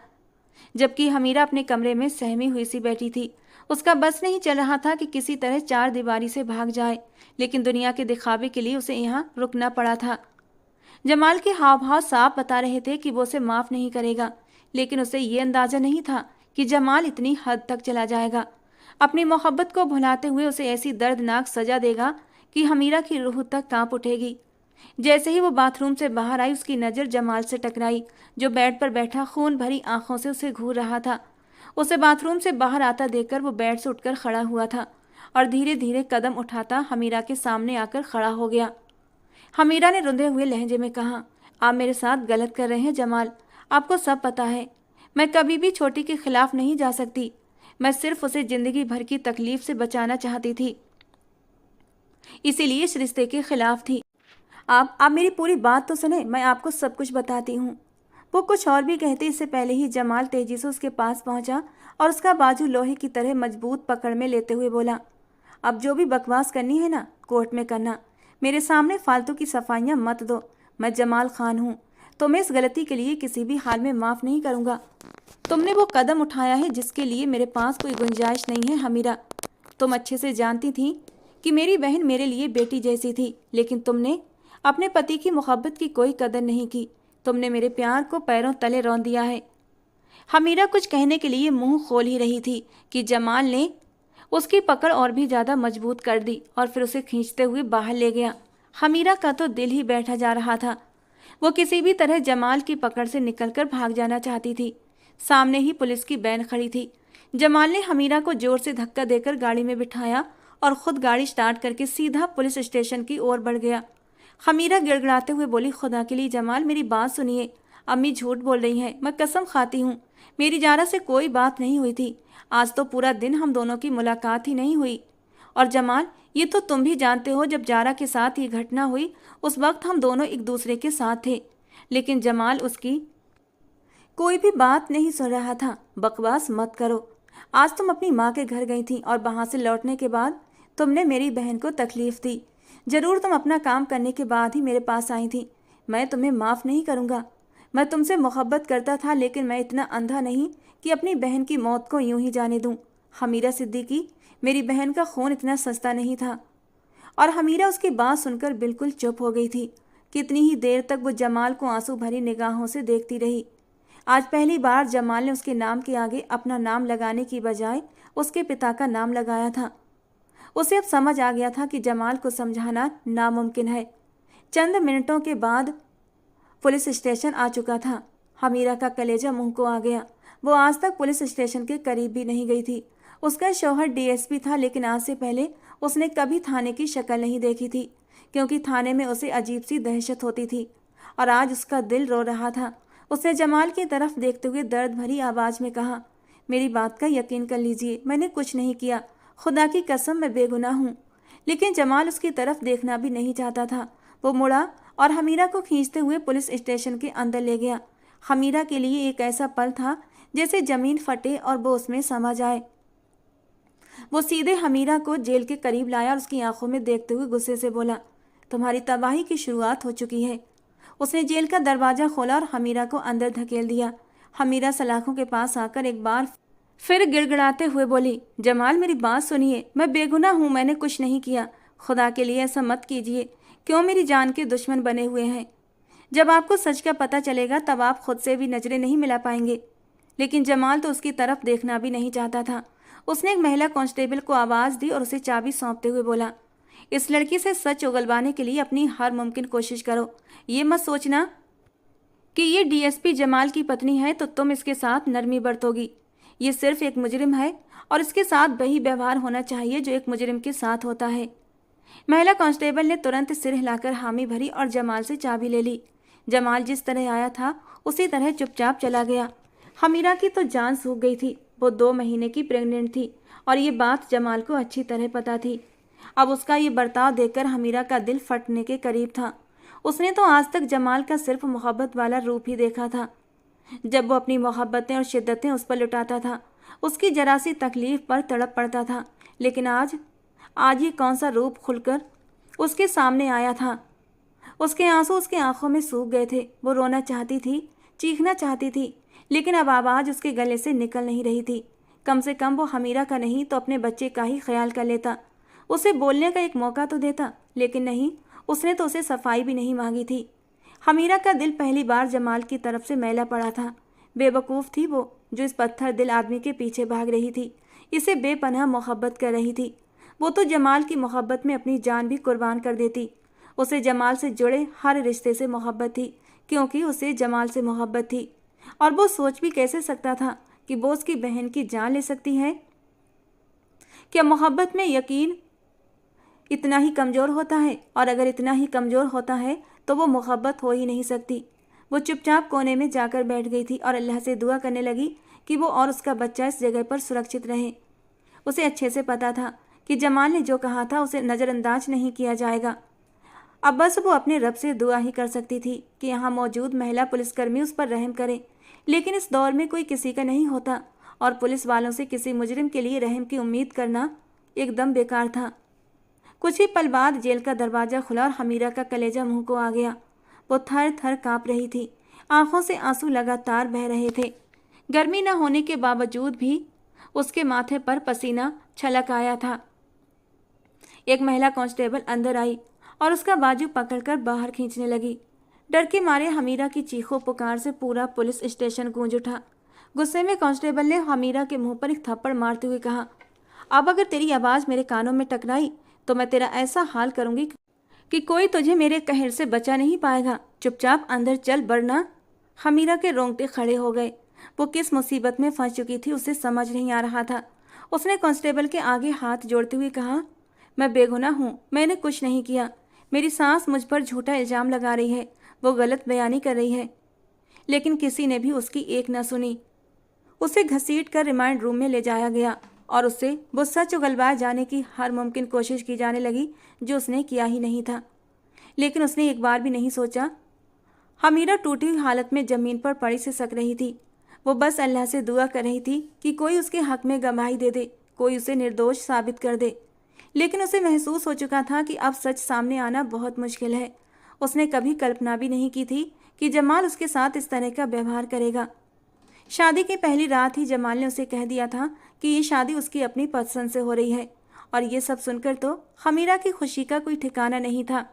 जबकि हमीरा अपने कमरे में सहमी हुई सी बैठी थी। उसका बस नहीं चल रहा था कि किसी तरह चार दीवारी से भाग जाए, लेकिन दुनिया के दिखावे के लिए उसे यहाँ रुकना पड़ा था। जमाल के हाव भाव साफ बता रहे थे कि वो उसे माफ़ नहीं करेगा, लेकिन उसे ये अंदाज़ा नहीं था कि जमाल इतनी हद तक चला जाएगा। अपनी मोहब्बत को भुलाते हुए उसे ऐसी दर्दनाक सजा देगा कि हमीरा की रूह तक कांप उठेगी। जैसे ही वो बाथरूम से बाहर आई, उसकी नज़र जमाल से टकराई, जो बेड पर बैठा खून भरी आंखों से उसे घूर रहा था। उसे बाथरूम से बाहर आता देखकर वो बेड से उठकर खड़ा हुआ था और धीरे धीरे कदम उठाता हमीरा के सामने आकर खड़ा हो गया। हमीरा ने रुंधे हुए लहजे में कहा, आप मेरे साथ गलत कर रहे हैं जमाल। आपको सब पता है। मैं कभी भी छोटी के खिलाफ नहीं जा सकती। मैं सिर्फ उसे जिंदगी भर की तकलीफ से बचाना चाहती थी, इसीलिए इस रिश्ते के खिलाफ थी। आप मेरी पूरी बात तो सुने, मैं आपको सब कुछ बताती हूँ। वो कुछ और भी कहते इससे पहले ही जमाल तेजी से उसके पास पहुंचा और उसका बाजू लोहे की तरह मजबूत पकड़ में लेते हुए बोला, अब जो भी बकवास करनी है ना, कोर्ट में करना। मेरे सामने फालतू की सफाइयाँ मत दो। मैं जमाल खान हूँ, तो मैं इस गलती के लिए किसी भी हाल में माफ़ नहीं करूँगा। तुमने वो कदम उठाया है जिसके लिए मेरे पास कोई गुंजाइश नहीं है हमीरा। तुम अच्छे से जानती थी कि मेरी बहन मेरे लिए बेटी जैसी थी, लेकिन तुमने अपने पति की मोहब्बत की कोई कदर नहीं की। तुमने मेरे प्यार को पैरों तले रौंद दिया है। हमीरा कुछ कहने के लिए मुंह खोल ही रही थी कि जमाल ने उसकी पकड़ और भी ज़्यादा मजबूत कर दी और फिर उसे खींचते हुए बाहर ले गया। हमीरा का तो दिल ही बैठा जा रहा था। वो किसी भी तरह जमाल की पकड़ से निकलकर भाग जाना चाहती थी। सामने ही पुलिस की वैन खड़ी थी। जमाल ने हमीरा को जोर से धक्का देकर गाड़ी में बिठाया और खुद गाड़ी स्टार्ट करके सीधा पुलिस स्टेशन की ओर बढ़ गया। हमीरा गिड़गिड़ाते हुए बोली, खुदा के लिए जमाल, मेरी बात सुनिए। अम्मी झूठ बोल रही हैं, मैं कसम खाती हूँ मेरी जारा से कोई बात नहीं हुई थी। आज तो पूरा दिन हम दोनों की मुलाकात ही नहीं हुई। और जमाल, ये तो तुम भी जानते हो, जब जारा के साथ ये घटना हुई उस वक्त हम दोनों एक दूसरे के साथ थे। लेकिन जमाल उसकी कोई भी बात नहीं सुन रहा था। बकवास मत करो। आज तुम अपनी माँ के घर गई थी और वहाँ से लौटने के बाद तुमने मेरी बहन को तकलीफ दी। जरूर तुम अपना काम करने के बाद ही मेरे पास आई थी। मैं तुम्हें माफ़ नहीं करूँगा। मैं तुमसे मोहब्बत करता था, लेकिन मैं इतना अंधा नहीं कि अपनी बहन की मौत को यूं ही जाने दूं। हमीरा सिद्दीकी, मेरी बहन का खून इतना सस्ता नहीं था और हमीरा उसकी बात सुनकर बिल्कुल चुप हो गई थी। कितनी ही देर तक वो जमाल को आंसू भरी निगाहों से देखती रही। आज पहली बार जमाल ने उसके नाम के आगे अपना नाम लगाने की बजाय उसके पिता का नाम लगाया था। उसे अब समझ आ गया था कि जमाल को समझाना नामुमकिन है। चंद मिनटों के बाद पुलिस स्टेशन आ चुका था। हमीरा का कलेजा मुंह को आ गया। वो आज तक पुलिस स्टेशन के करीब भी नहीं गई थी। उसका शौहर डीएसपी था, लेकिन आज से पहले उसने कभी थाने की शक्ल नहीं देखी थी, क्योंकि थाने में उसे अजीब सी दहशत होती थी। और आज उसका दिल रो रहा था। उसने जमाल की तरफ देखते हुए दर्द भरी आवाज़ में कहा, मेरी बात का यकीन कर लीजिए, मैंने कुछ नहीं किया, खुदा की कसम मैं बेगुनाह हूँ। लेकिन जमाल उसकी तरफ देखना भी नहीं चाहता था। वो मुड़ा और हमीरा को खींचते हुए पुलिस स्टेशन के अंदर ले गया। हमीरा के लिए एक ऐसा पल था जैसे जमीन फटे और वो उसमें समा जाए। वो सीधे हमीरा को जेल के करीब लाया और उसकी आंखों में देखते हुए गुस्से से बोला, तुम्हारी तबाही की शुरुआत हो चुकी है। उसने जेल का दरवाज़ा खोला और हमीरा को अंदर धकेल दिया। हमीरा सलाखों के पास आकर एक बार फिर गिड़गिड़ाते हुए बोली, जमाल मेरी बात सुनिए, मैं बेगुनाह हूँ, मैंने कुछ नहीं किया। खुदा के लिए ऐसा मत कीजिए, क्यों मेरी जान के दुश्मन बने हुए हैं। जब आपको सच का पता चलेगा तब आप खुद से भी नजरें नहीं मिला पाएंगे। लेकिन जमाल तो उसकी तरफ देखना भी नहीं चाहता था। उसने एक महिला कांस्टेबल को आवाज़ दी और उसे चाबी सौंपते हुए बोला, इस लड़की से सच उगलवाने के लिए अपनी हर मुमकिन कोशिश करो। ये मत सोचना कि ये डीएसपी जमाल की पत्नी है तो तुम इसके साथ नरमी बरतोगी। ये सिर्फ एक मुजरिम है और इसके साथ वही व्यवहार होना चाहिए जो एक मुजरिम के साथ होता है। महिला कांस्टेबल ने तुरंत सिर हिलाकर हामी भरी और जमाल से चाबी ले ली। जमाल जिस तरह आया था उसी तरह चुपचाप चला गया। हमीरा की तो जान सूख गई थी। वो 2 महीने की प्रेग्नेंट थी और ये बात जमाल को अच्छी तरह पता थी। अब उसका ये बर्ताव देखकर हमीरा का दिल फटने के करीब था। उसने तो आज तक जमाल का सिर्फ मोहब्बत वाला रूप ही देखा था। जब वो अपनी मोहब्बतें और शिद्दतें उस पर लुटाता था, उसकी जरा सी तकलीफ पर तड़प पड़ता था। लेकिन आज ये कौन सा रूप खुलकर उसके सामने आया था। उसके आंसू उसकी आंखों में सूख गए थे। वो रोना चाहती थी, चीखना चाहती थी, लेकिन अब आवाज़ उसके गले से निकल नहीं रही थी। कम से कम वो हमीरा का नहीं तो अपने बच्चे का ही ख्याल कर लेता, उसे बोलने का एक मौका तो देता। लेकिन नहीं, उसने तो उसे सफाई भी नहीं मांगी थी। हमीरा का दिल पहली बार जमाल की तरफ से मैला पड़ा था। बेवकूफ़ थी वो जो इस पत्थर दिल आदमी के पीछे भाग रही थी, इसे बेपनाह मोहब्बत कर रही थी। वो तो जमाल की मोहब्बत में अपनी जान भी कुर्बान कर देती। उसे जमाल से जुड़े हर रिश्ते से मोहब्बत थी, क्योंकि उसे जमाल से मोहब्बत थी। और वो सोच भी कैसे सकता था कि वो उसकी बहन की जान ले सकती है। क्या मोहब्बत में यकीन इतना ही कमज़ोर होता है? और अगर इतना ही कमज़ोर होता है तो वो मोहब्बत हो ही नहीं सकती। वो चुपचाप कोने में जाकर बैठ गई थी और अल्लाह से दुआ करने लगी कि वो और उसका बच्चा इस जगह पर सुरक्षित रहे। उसे अच्छे से पता था कि जमाल ने जो कहा था उसे नज़रअंदाज नहीं किया जाएगा। अब बस वो अपने रब से दुआ ही कर सकती थी कि यहाँ मौजूद महिला पुलिसकर्मी उस पर रहम करे। लेकिन इस दौर में कोई किसी का नहीं होता और पुलिस वालों से किसी मुजरिम के लिए रहम की उम्मीद करना एकदम बेकार था। कुछ ही पल बाद जेल का दरवाज़ा खुला और हमीरा का कलेजा मुंह को आ गया। वो थर थर काँप रही थी, आंखों से आंसू लगातार बह रहे थे। गर्मी न होने के बावजूद भी उसके माथे पर पसीना छलक आया था। एक महिला कांस्टेबल अंदर आई और उसका बाजू पकड़कर बाहर खींचने लगी। डर के मारे हमीरा की चीखों पुकार से पूरा पुलिस स्टेशन गूंज उठा। गुस्से में कांस्टेबल ने हमीरा के मुंह पर एक थप्पड़ मारते हुए कहा, अब अगर तेरी आवाज़ मेरे कानों में टकराई तो मैं तेरा ऐसा हाल करूंगी कि कोई तुझे मेरे कहर से बचा नहीं पाएगा। चुपचाप अंदर चल, वरना। हमीरा के रोंगटे खड़े हो गए। वो किस मुसीबत में फंस चुकी थी उसे समझ नहीं आ रहा था। उसने कांस्टेबल के आगे हाथ जोड़ते हुए कहा, मैं बेगुनाह हूँ, मैंने कुछ नहीं किया। मेरी सास मुझ पर झूठा इल्ज़ाम लगा रही है, वो गलत बयानी कर रही है। लेकिन किसी ने भी उसकी एक न सुनी। उसे घसीट कर रिमांड रूम में ले जाया गया और उससे वो सच उगलवाए जाने की हर मुमकिन कोशिश की जाने लगी जो उसने किया ही नहीं था। लेकिन उसने एक बार भी नहीं सोचा। हमीरा टूटी हुई हालत में ज़मीन पर पड़ी से सक रही थी। वो बस अल्लाह से दुआ कर रही थी कि कोई उसके हक में गवाही दे दे, कोई उसे निर्दोष साबित कर दे। लेकिन उसे महसूस हो चुका था कि अब सच सामने आना बहुत मुश्किल है। उसने कभी कल्पना भी नहीं की थी कि जमाल उसके साथ इस तरह का व्यवहार करेगा। शादी की पहली रात ही जमाल ने उसे कह दिया था कि ये शादी उसकी अपनी पसंद से हो रही है और ये सब सुनकर तो हमीरा की खुशी का कोई ठिकाना नहीं था।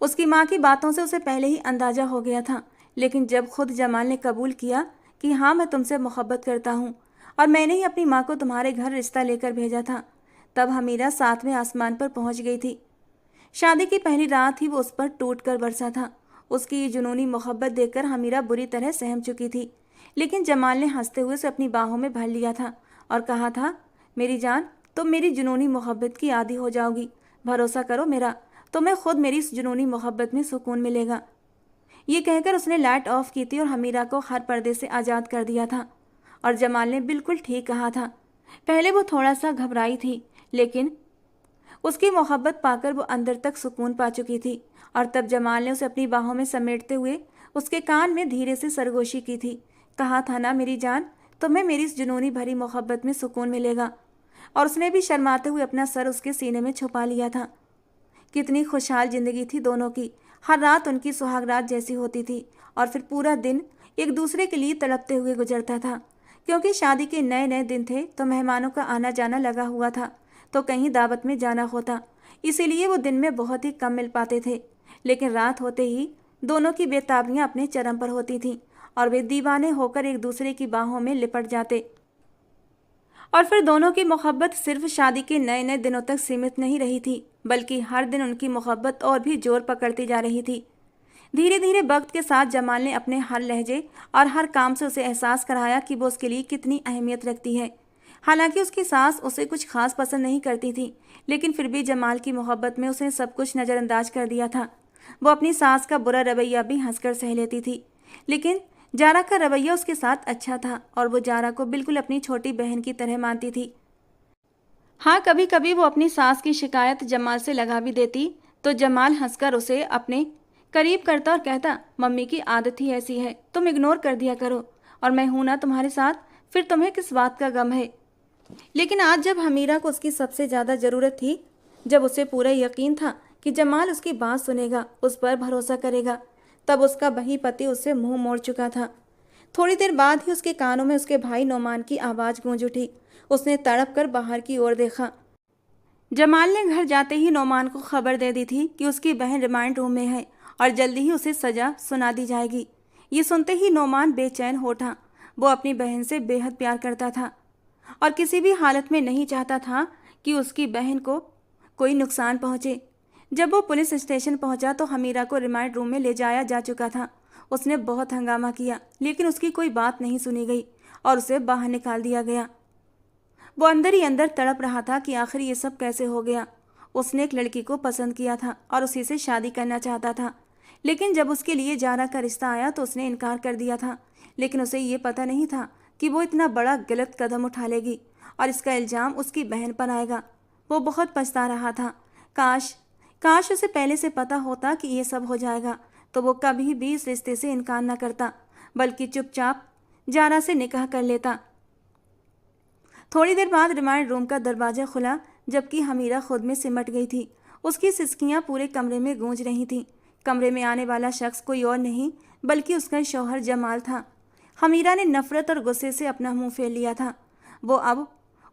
उसकी माँ की बातों से उसे पहले ही अंदाजा हो गया था, लेकिन जब खुद जमाल ने कबूल किया कि हाँ मैं तुमसे मोहब्बत करता हूँ और मैंने ही अपनी माँ को तुम्हारे घर रिश्ता लेकर भेजा था, तब हमीरा 7वें आसमान पर पहुँच गई थी। शादी की पहली रात ही वो उस पर टूट कर बरसा था। उसकी ये जुनूनी मोहब्बत देखकर हमीरा बुरी तरह सहम चुकी थी, लेकिन जमाल ने हंसते हुए उसे अपनी बाहों में भर लिया था और कहा था, मेरी जान, तुम मेरी जुनूनी मोहब्बत की आदी हो जाओगी। भरोसा करो मेरा, तुम्हें खुद मेरी इस जुनूनी मोहब्बत में सुकून मिलेगा। ये कहकर उसने लाइट ऑफ की थी और हमीरा को हर पर्दे से आज़ाद कर दिया था। और जमाल ने बिल्कुल ठीक कहा था। पहले वो थोड़ा सा घबराई थी, लेकिन उसकी मोहब्बत पाकर वो अंदर तक सुकून पा चुकी थी। और तब जमाल ने उसे अपनी बाहों में समेटते हुए उसके कान में धीरे से सरगोशी की थी। कहा था ना मेरी जान, तुम्हें मेरी इस जुनूनी भरी मोहब्बत में सुकून मिलेगा। और उसने भी शर्माते हुए अपना सर उसके सीने में छुपा लिया था। कितनी खुशहाल जिंदगी थी दोनों की। हर रात उनकी सुहागरात जैसी होती थी और फिर पूरा दिन एक दूसरे के लिए तड़पते हुए गुजरता था। क्योंकि शादी के नए नए दिन थे तो मेहमानों का आना जाना लगा हुआ था, तो कहीं दावत में जाना होता, इसीलिए वो दिन में बहुत ही कम मिल पाते थे। लेकिन रात होते ही दोनों की बेताबियां अपने चरम पर होती थीं और वे दीवाने होकर एक दूसरे की बाहों में लिपट जाते। और फिर दोनों की मोहब्बत सिर्फ शादी के नए नए दिनों तक सीमित नहीं रही थी, बल्कि हर दिन उनकी मोहब्बत और भी जोर पकड़ती जा रही थी। धीरे धीरे वक्त के साथ जमाल ने अपने हर लहजे और हर काम से उसे एहसास कराया कि वो उसके लिए कितनी अहमियत रखती है। हालांकि उसकी सास उसे कुछ खास पसंद नहीं करती थी, लेकिन फिर भी जमाल की मोहब्बत में उसने सब कुछ नज़रअंदाज कर दिया था। वो अपनी सास का बुरा रवैया भी हंसकर सह लेती थी, लेकिन जारा का रवैया उसके साथ अच्छा था और वो जारा को बिल्कुल अपनी छोटी बहन की तरह मानती थी। हाँ, कभी कभी वो अपनी सास की शिकायत जमाल से लगा भी देती तो जमाल हंसकर उसे अपने करीब करता और कहता, मम्मी की आदत ही ऐसी है, तुम इग्नोर कर दिया करो, और मैं हूं ना तुम्हारे साथ, फिर तुम्हें किस बात का गम है। लेकिन आज जब हमीरा को उसकी सबसे ज़्यादा ज़रूरत थी, जब उसे पूरा यकीन था कि जमाल उसकी बात सुनेगा, उस पर भरोसा करेगा, तब उसका वही पति उससे मुंह मोड़ चुका था। थोड़ी देर बाद ही उसके कानों में उसके भाई नोमान की आवाज़ गूंज उठी। उसने तड़प कर बाहर की ओर देखा। जमाल ने घर जाते ही नोमान को खबर दे दी थी कि उसकी बहन रिमांड रूम में है और जल्दी ही उसे सज़ा सुना दी जाएगी। ये सुनते ही नोमान बेचैन हो उठा। वो अपनी बहन से बेहद प्यार करता था और किसी भी हालत में नहीं चाहता था कि उसकी बहन को कोई नुकसान पहुंचे। जब वो पुलिस स्टेशन पहुंचा तो हमीरा को रिमांड रूम में ले जाया जा चुका था। उसने बहुत हंगामा किया, लेकिन उसकी कोई बात नहीं सुनी गई और उसे बाहर निकाल दिया गया। वो अंदर ही अंदर तड़प रहा था कि आखिर ये सब कैसे हो गया। उसने एक लड़की को पसंद किया था और उसी से शादी करना चाहता था, लेकिन जब उसके लिए जारा का रिश्ता आया तो उसने इनकार कर दिया था। लेकिन उसे ये पता नहीं था कि वो इतना बड़ा गलत कदम उठा लेगी और इसका इल्ज़ाम उसकी बहन पर आएगा। वो बहुत पछता रहा था। काश काश उसे पहले से पता होता कि ये सब हो जाएगा, तो वो कभी भी इस रिश्ते से इनकार न करता, बल्कि चुपचाप जारा से निकाह कर लेता। थोड़ी देर बाद रिमांड रूम का दरवाज़ा खुला, जबकि हमीरा खुद में सिमट गई थी। उसकी सिसकियां पूरे कमरे में गूंज रही थीं। कमरे में आने वाला शख्स कोई और नहीं बल्कि उसका शौहर जमाल था। हमीरा ने नफरत और गुस्से से अपना मुंह फेर लिया था। वो अब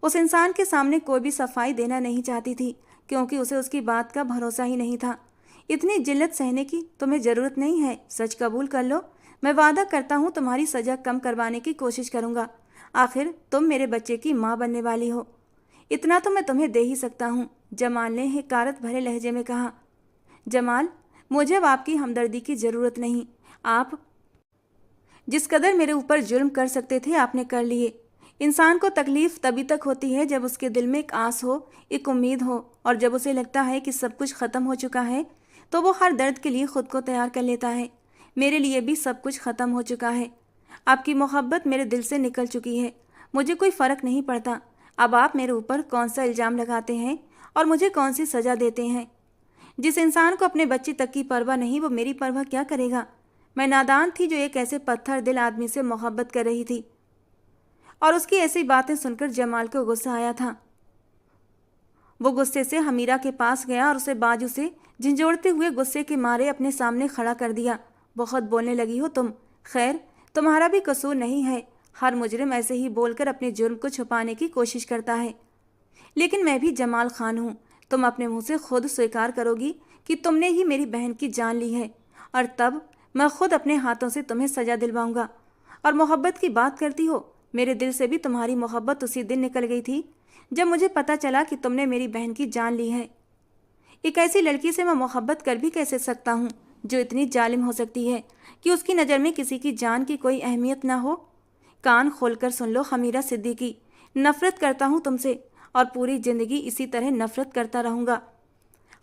उस इंसान के सामने कोई भी सफाई देना नहीं चाहती थी, क्योंकि उसे उसकी बात का भरोसा ही नहीं था। इतनी जिल्लत सहने की तुम्हें ज़रूरत नहीं है, सच कबूल कर लो। मैं वादा करता हूँ तुम्हारी सज़ा कम करवाने की कोशिश करूँगा। आखिर तुम मेरे बच्चे की माँ बनने वाली हो, इतना तो मैं तुम्हें दे ही सकता हूँ, जमाल ने हिकारत भरे लहजे में कहा। जमाल, मुझे अब आपकी हमदर्दी की ज़रूरत नहीं। आप जिस कदर मेरे ऊपर जुल्म कर सकते थे आपने कर लिए। इंसान को तकलीफ़ तभी तक होती है जब उसके दिल में एक आस हो, एक उम्मीद हो, और जब उसे लगता है कि सब कुछ ख़त्म हो चुका है तो वो हर दर्द के लिए ख़ुद को तैयार कर लेता है। मेरे लिए भी सब कुछ ख़त्म हो चुका है। आपकी मोहब्बत मेरे दिल से निकल चुकी है। मुझे कोई फ़र्क नहीं पड़ता अब आप मेरे ऊपर कौन सा इल्ज़ाम लगाते हैं और मुझे कौन सी सज़ा देते हैं। जिस इंसान को अपने बच्चे तक की परवाह नहीं, वो मेरी परवाह क्या करेगा। मैं नादान थी जो एक ऐसे पत्थर दिल आदमी से मोहब्बत कर रही थी। और उसकी ऐसी बातें सुनकर जमाल को गुस्सा आया था। वो गुस्से से हमीरा के पास गया और उसे बाजू से झंझोड़ते हुए गुस्से के मारे अपने सामने खड़ा कर दिया। बहुत बोलने लगी हो तुम। खैर, तुम्हारा भी कसूर नहीं है। हर मुजरिम ऐसे ही बोलकर अपने जुर्म को छुपाने की कोशिश करता है। लेकिन मैं भी जमाल खान हूँ। तुम अपने मुंह से खुद स्वीकार करोगी कि तुमने ही मेरी बहन की जान ली है, और तब मैं खुद अपने हाथों से तुम्हें सजा दिलवाऊंगा। और मोहब्बत की बात करती हो, मेरे दिल से भी तुम्हारी मोहब्बत उसी दिन निकल गई थी जब मुझे पता चला कि तुमने मेरी बहन की जान ली है। एक ऐसी लड़की से मैं मोहब्बत कर भी कैसे सकता हूँ जो इतनी जालिम हो सकती है कि उसकी नज़र में किसी की जान की कोई अहमियत ना हो। कान खोलकर सुन लो हमीरा सिद्दीकी, नफरत करता हूँ तुमसे और पूरी जिंदगी इसी तरह नफरत करता रहूँगा।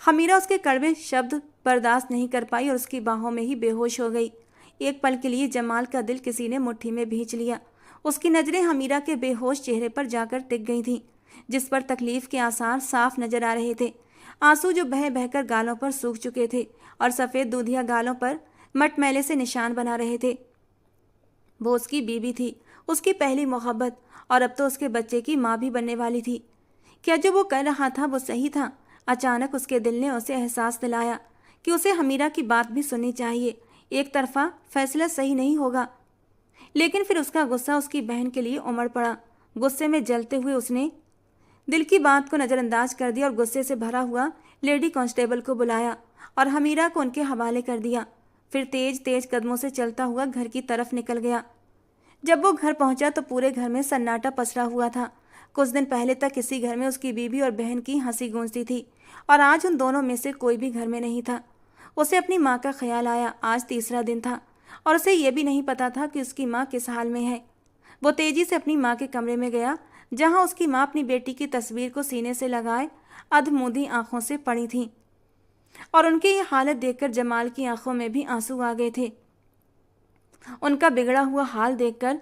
हमीरा उसके कड़वे शब्द बर्दाश्त नहीं कर पाई और उसकी बाहों में ही बेहोश हो गई। एक पल के लिए जमाल का दिल किसी ने मुट्ठी में भींच लिया। उसकी नज़रें हमीरा के बेहोश चेहरे पर जाकर टिक गई थीं, जिस पर तकलीफ के आसार साफ नजर आ रहे थे। आंसू जो बह बहकर गालों पर सूख चुके थे और सफ़ेद दूधिया गालों पर मटमैले से निशान बना रहे थे। वो उसकी बीवी थी, उसकी पहली मोहब्बत, और अब तो उसके बच्चे की माँ भी बनने वाली थी। क्या जो वो कर रहा था वो सही था? अचानक उसके दिल ने उसे एहसास दिलाया कि उसे हमीरा की बात भी सुननी चाहिए। एक तरफा फैसला सही नहीं होगा। लेकिन फिर उसका गुस्सा उसकी बहन के लिए उमड़ पड़ा। गुस्से में जलते हुए उसने दिल की बात को नज़रअंदाज कर दिया और गुस्से से भरा हुआ लेडी कांस्टेबल को बुलाया और हमीरा को उनके हवाले कर दिया। फिर तेज तेज कदमों से चलता हुआ घर की तरफ निकल गया। जब वो घर पहुंचा तो पूरे घर में सन्नाटा पसरा हुआ था। कुछ दिन पहले तक इसी घर में उसकी बीवी और बहन की हंसी गूंजती थी, और आज उन दोनों में से कोई भी घर में नहीं था। उसे अपनी माँ का ख्याल आया। आज तीसरा दिन था और उसे यह भी नहीं पता था कि उसकी माँ किस हाल में है। वो तेजी से अपनी माँ के कमरे में गया, जहाँ उसकी माँ अपनी बेटी की तस्वीर को सीने से लगाए अधमूंदी आंखों से पड़ी थी, और उनकी ये हालत देखकर जमाल की आंखों में भी आंसू आ गए थे। उनका बिगड़ा हुआ हाल देखकर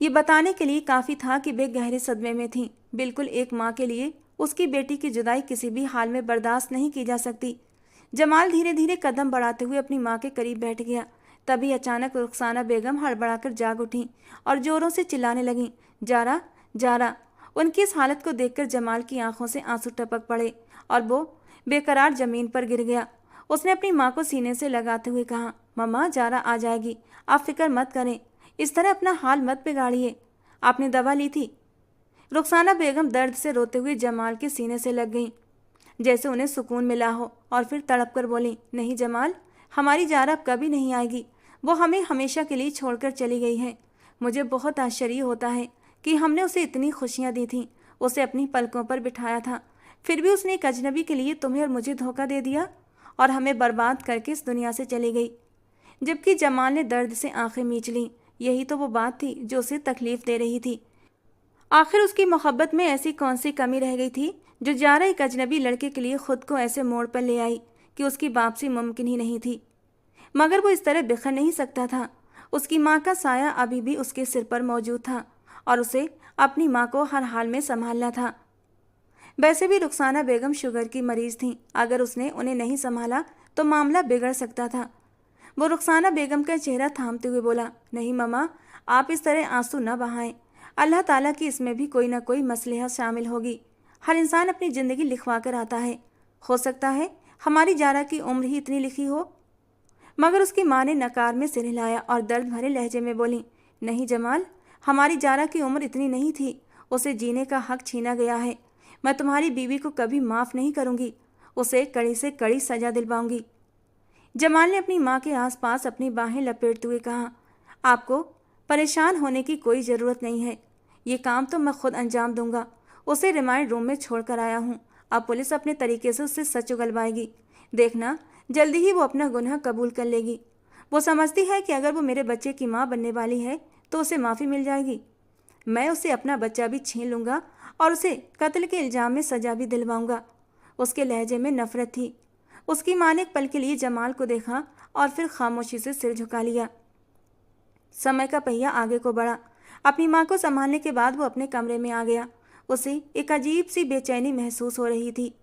ये बताने के लिए काफ़ी था कि वे गहरे सदमे में थीं। बिल्कुल एक माँ के लिए उसकी बेटी की जुदाई किसी भी हाल में बर्दाश्त नहीं की जा सकती। जमाल धीरे धीरे कदम बढ़ाते हुए अपनी माँ के करीब बैठ गया। तभी अचानक रुखसाना बेगम हड़बड़ाकर जाग उठीं और जोरों से चिल्लाने लगीं, जारा, जारा। उनकी इस हालत को देखकर जमाल की आंखों से आंसू टपक पड़े और वो बेकरार जमीन पर गिर गया। उसने अपनी माँ को सीने से लगाते हुए कहा, मम्मा, जारा आ जाएगी, आप फिक्र मत करें, इस तरह अपना हाल मत बिगाड़िए। आपने दवा ली थी? रुखसाना बेगम दर्द से रोते हुए जमाल के सीने से लग गईं, जैसे उन्हें सुकून मिला हो, और फिर तड़प कर बोली, नहीं जमाल, हमारी जारा अब कभी नहीं आएगी। वो हमें हमेशा के लिए छोड़कर चली गई है। मुझे बहुत आश्चर्य होता है कि हमने उसे इतनी खुशियाँ दी थीं, उसे अपनी पलकों पर बिठाया था, फिर भी उसने एक अजनबी के लिए तुम्हें और मुझे धोखा दे दिया और हमें बर्बाद करके इस दुनिया से चली गई। जबकि जमाल ने दर्द से आंखें मींच लीं। यही तो वो बात थी जो उसे तकलीफ दे रही थी। आखिर उसकी मोहब्बत में ऐसी कौन सी कमी रह गई थी जो जारा एक अजनबी लड़के के लिए खुद को ऐसे मोड़ पर ले आई कि उसकी वापसी मुमकिन ही नहीं थी। मगर वो इस तरह बिखर नहीं सकता था। उसकी माँ का साया अभी भी उसके सिर पर मौजूद था और उसे अपनी माँ को हर हाल में संभालना था। वैसे भी रुखसाना बेगम शुगर की मरीज थीं। अगर उसने उन्हें नहीं संभाला तो मामला बिगड़ सकता था। वो रुखसाना बेगम का चेहरा थामते हुए बोला, नहीं मम्मा, आप इस तरह आंसू न बहाएं। अल्लाह ताला की इसमें भी कोई ना कोई मसलहत शामिल होगी। हर इंसान अपनी ज़िंदगी लिखवा कर आता है। हो सकता है हमारी जारा की उम्र ही इतनी लिखी हो। मगर उसकी माँ ने नकार में सिर हिलाया और दर्द भरे लहजे में बोली, नहीं जमाल, हमारी जारा की उम्र इतनी नहीं थी। उसे जीने का हक छीना गया है। मैं तुम्हारी बीवी को कभी माफ़ नहीं करूँगी। उसे कड़ी से कड़ी सज़ा दिलवाऊंगी। जमाल ने अपनी माँ के आसपास अपनी बाहें लपेटते हुए कहा, आपको परेशान होने की कोई ज़रूरत नहीं है। ये काम तो मैं खुद अंजाम दूंगा। उसे रिमांड रूम में छोड़ कर आया हूँ। अब पुलिस अपने तरीके से उससे सच उगलवाएगी। देखना, जल्दी ही वो अपना गुनाह कबूल कर लेगी। वो समझती है कि अगर वो मेरे बच्चे की माँ बनने वाली है तो उसे माफ़ी मिल जाएगी। मैं उसे अपना बच्चा भी छीन लूँगा और उसे कत्ल के इल्ज़ाम में सज़ा भी दिलवाऊँगा। उसके लहजे में नफरत थी। उसकी माँ ने एक पल के लिए जमाल को देखा और फिर खामोशी से सिर झुका लिया। समय का पहिया आगे को बढ़ा। अपनी माँ को संभालने के बाद वो अपने कमरे में आ गया। उसे एक अजीब सी बेचैनी महसूस हो रही थी।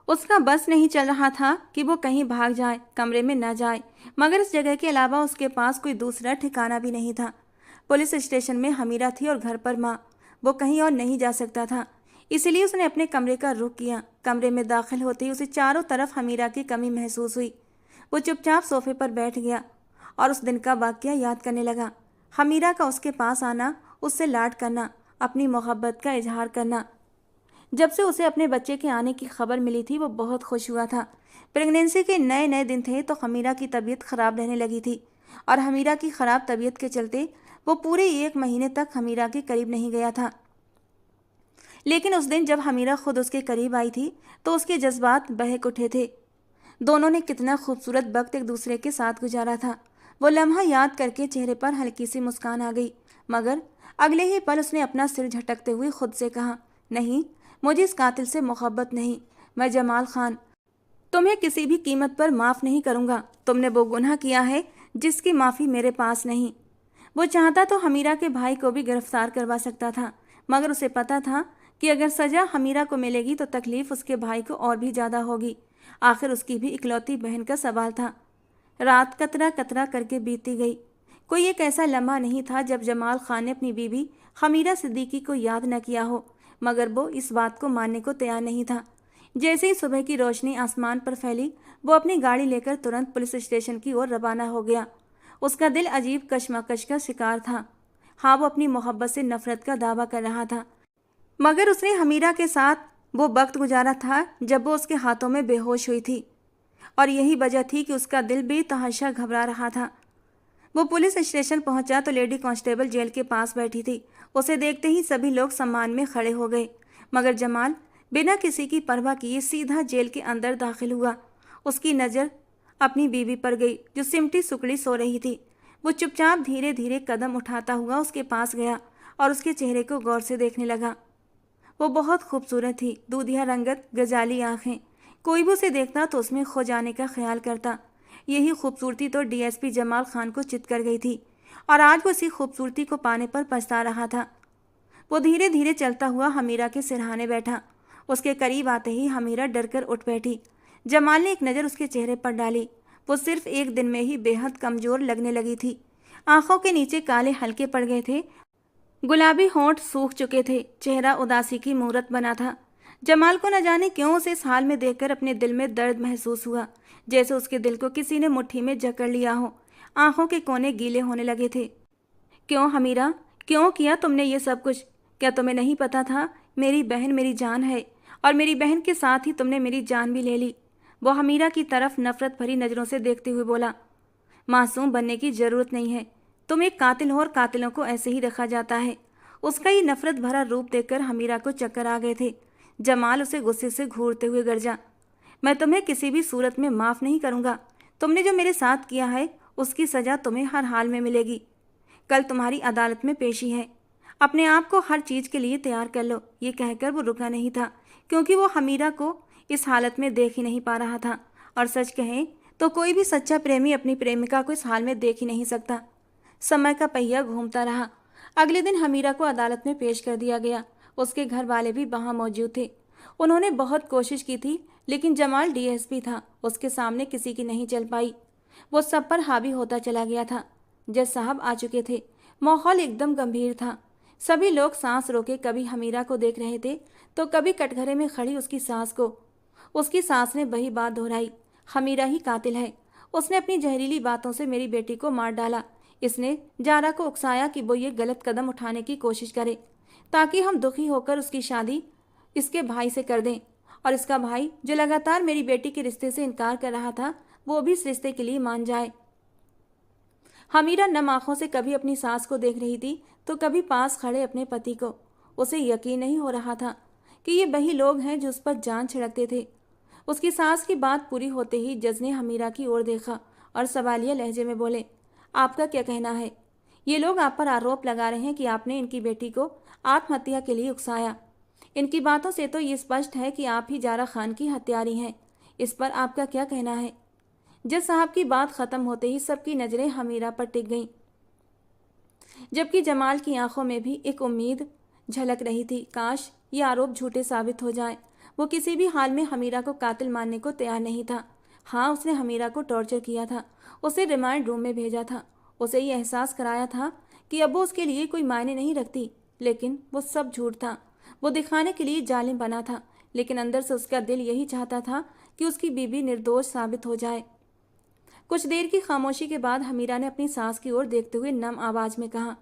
उसका बस नहीं चल रहा था कि वो कहीं भाग जाए, कमरे में न जाए, मगर इस जगह के अलावा उसके पास कोई दूसरा ठिकाना भी नहीं था। पुलिस स्टेशन में हमीरा थी और घर पर माँ। वो कहीं और नहीं जा सकता था, इसलिए उसने अपने कमरे का रुख किया। कमरे में दाखिल होते ही उसे चारों तरफ हमीरा की कमी महसूस हुई। वो चुपचाप सोफे पर बैठ गया और उस दिन का वाक़या याद करने लगा। हमीरा का उसके पास आना, उससे लाड करना अपनी मोहब्बत का इजहार करना। जब से उसे अपने बच्चे के आने की खबर मिली थी वो बहुत खुश हुआ था। प्रेगनेंसी के नए नए दिन थे तो हमीरा की तबीयत खराब रहने लगी थी और हमीरा की खराब तबीयत के चलते वो पूरे 1 महीने तक हमीरा के करीब नहीं गया था। लेकिन उस दिन जब हमीरा खुद उसके करीब आई थी तो उसके जज्बात बहक उठे थे। दोनों ने कितना खूबसूरत वक्त एक दूसरे के साथ गुजारा था। वो लम्हा याद करके चेहरे पर हल्की सी मुस्कान आ गई, मगर अगले ही पल उसने अपना सिर झटकते हुए खुद से कहा, नहीं, मुझे इस कातिल से मोहब्बत नहीं। मैं जमाल खान तुम्हें किसी भी कीमत पर माफ़ नहीं करूँगा। तुमने वो गुनाह किया है जिसकी माफ़ी मेरे पास नहीं। वो चाहता तो हमीरा के भाई को भी गिरफ्तार करवा सकता था, मगर उसे पता था कि अगर सज़ा हमीरा को मिलेगी तो तकलीफ़ उसके भाई को और भी ज़्यादा होगी। आखिर उसकी भी इकलौती बहन का सवाल था। रात कतरा कतरा करके बीती गई। कोई एक ऐसा लम्हा नहीं था जब जमाल खान ने अपनी बीवी हमीरा सिद्दीकी को याद न किया हो, मगर वो इस बात को मानने को तैयार नहीं था। जैसे ही सुबह की रोशनी आसमान पर फैली वो अपनी गाड़ी लेकर तुरंत पुलिस स्टेशन की ओर रवाना हो गया। उसका दिल अजीब कश्मकश का शिकार था। हाँ, वो अपनी मोहब्बत से नफरत का दावा कर रहा था, मगर उसने हमीरा के साथ वो वक्त गुजारा था जब वो उसके हाथों में बेहोश हुई थी, और यही वजह थी कि उसका दिल बेतहाशा घबरा रहा था। वो पुलिस स्टेशन पहुंचा तो लेडी कांस्टेबल जेल के पास बैठी थी। उसे देखते ही सभी लोग सम्मान में खड़े हो गए, मगर जमाल बिना किसी की परवाह किए सीधा जेल के अंदर दाखिल हुआ। उसकी नज़र अपनी बीवी पर गई जो सिमटी सुकड़ी सो रही थी। वो चुपचाप धीरे धीरे कदम उठाता हुआ उसके पास गया और उसके चेहरे को गौर से देखने लगा। वो बहुत खूबसूरत थी, दूधिया रंगत, गजाली आँखें। कोई भी उसे देखता तो उसमें खो जाने का ख्याल करता। यही खूबसूरती तो डीएसपी जमाल खान को चित कर गई थी, और आज वो इसी खूबसूरती को पाने पर पछता रहा था। वो धीरे धीरे चलता हुआ हमीरा के सिरहाने बैठा। उसके करीब आते ही हमीरा डरकर उठ बैठी। जमाल ने एक नज़र उसके चेहरे पर डाली। वो सिर्फ एक दिन में ही बेहद कमज़ोर लगने लगी थी। आंखों के नीचे काले हल्के पड़ गए थे, गुलाबी होंठ सूख चुके थे, चेहरा उदासी की मूरत बना था। जमाल को न जाने क्यों उसे इस हाल में देखकर अपने दिल में दर्द महसूस हुआ, जैसे उसके दिल को किसी ने मुट्ठी में जकड़ लिया हो। आंखों के कोने गीले होने लगे थे। क्यों हमीरा, क्यों किया तुमने ये सब कुछ? क्या तुम्हें नहीं पता था मेरी बहन मेरी जान है, और मेरी बहन के साथ ही तुमने मेरी जान भी ले ली? वो हमीरा की तरफ नफरत भरी नज़रों से देखते हुए बोला, मासूम बनने की ज़रूरत नहीं है। तुम एक कातिल हो और कातिलों को ऐसे ही रखा जाता है। उसका ये नफरत भरा रूप देखकर हमीरा को चक्कर आ गए थे। जमाल उसे गुस्से से घूरते हुए गरजा, मैं तुम्हें किसी भी सूरत में माफ़ नहीं करूँगा। तुमने जो मेरे साथ किया है उसकी सज़ा तुम्हें हर हाल में मिलेगी। कल तुम्हारी अदालत में पेशी है, अपने आप को हर चीज़ के लिए तैयार कर लो। ये कहकर वो रुका नहीं था, क्योंकि वो हमीरा को इस हालत में देख ही नहीं पा रहा था। और सच कहें तो कोई भी सच्चा प्रेमी अपनी प्रेमिका को इस हाल में देख ही नहीं सकता। समय का पहिया घूमता रहा। अगले दिन हमीरा को अदालत में पेश कर दिया गया। उसके घर वाले भी वहाँ मौजूद थे। उन्होंने बहुत कोशिश की थी, लेकिन जमाल डीएसपी था, उसके सामने किसी की नहीं चल पाई। वो सब पर हावी होता चला गया था। जज साहब आ चुके थे। माहौल एकदम गंभीर था। सभी लोग सांस रोके कभी हमीरा को देख रहे थे तो कभी कटघरे में खड़ी उसकी सास को। उसकी सास ने वही बात दोहराई, हमीरा ही कातिल है। उसने अपनी जहरीली बातों से मेरी बेटी को मार डाला। इसने जारा को उकसाया कि वो ये गलत कदम उठाने की कोशिश करे ताकि हम दुखी होकर उसकी शादी इसके भाई से कर दें, और इसका भाई जो लगातार मेरी बेटी के रिश्ते से इनकार कर रहा था वो भी इस रिश्ते के लिए मान जाए। हमीरा नम आंखों से कभी अपनी सास को देख रही थी तो कभी पास खड़े अपने पति को। उसे यकीन नहीं हो रहा था कि ये वही लोग हैं जो उस पर जान छिड़कते थे। उसकी सास की बात पूरी होते ही जज ने हमीरा की ओर देखा और सवालिया लहजे में बोले, आपका क्या कहना है? ये लोग आप पर आरोप लगा रहे हैं कि आपने इनकी बेटी को आत्महत्या के लिए उकसाया। इनकी बातों से तो ये स्पष्ट है कि आप ही जारा खान की हत्यारी हैं। इस पर आपका क्या कहना है? जज साहब की बात खत्म होते ही सबकी नज़रें हमीरा पर टिक गईं, जबकि जमाल की आंखों में भी एक उम्मीद झलक रही थी। काश ये आरोप झूठे साबित हो जाएं। वो किसी भी हाल में हमीरा को कातिल मानने को तैयार नहीं था। हाँ, उसने हमीरा को टॉर्चर किया था, उसे रिमांड रूम में भेजा था, उसे ये एहसास कराया था कि अब वो उसके लिए कोई मायने नहीं रखती। लेकिन वो सब झूठ था। वो दिखाने के लिए जालिम बना था, लेकिन अंदर से उसका दिल यही चाहता था कि उसकी बीवी निर्दोष साबित हो जाए। कुछ देर की खामोशी के बाद हमीरा ने अपनी सास की ओर देखते हुए नम आवाज में कहा,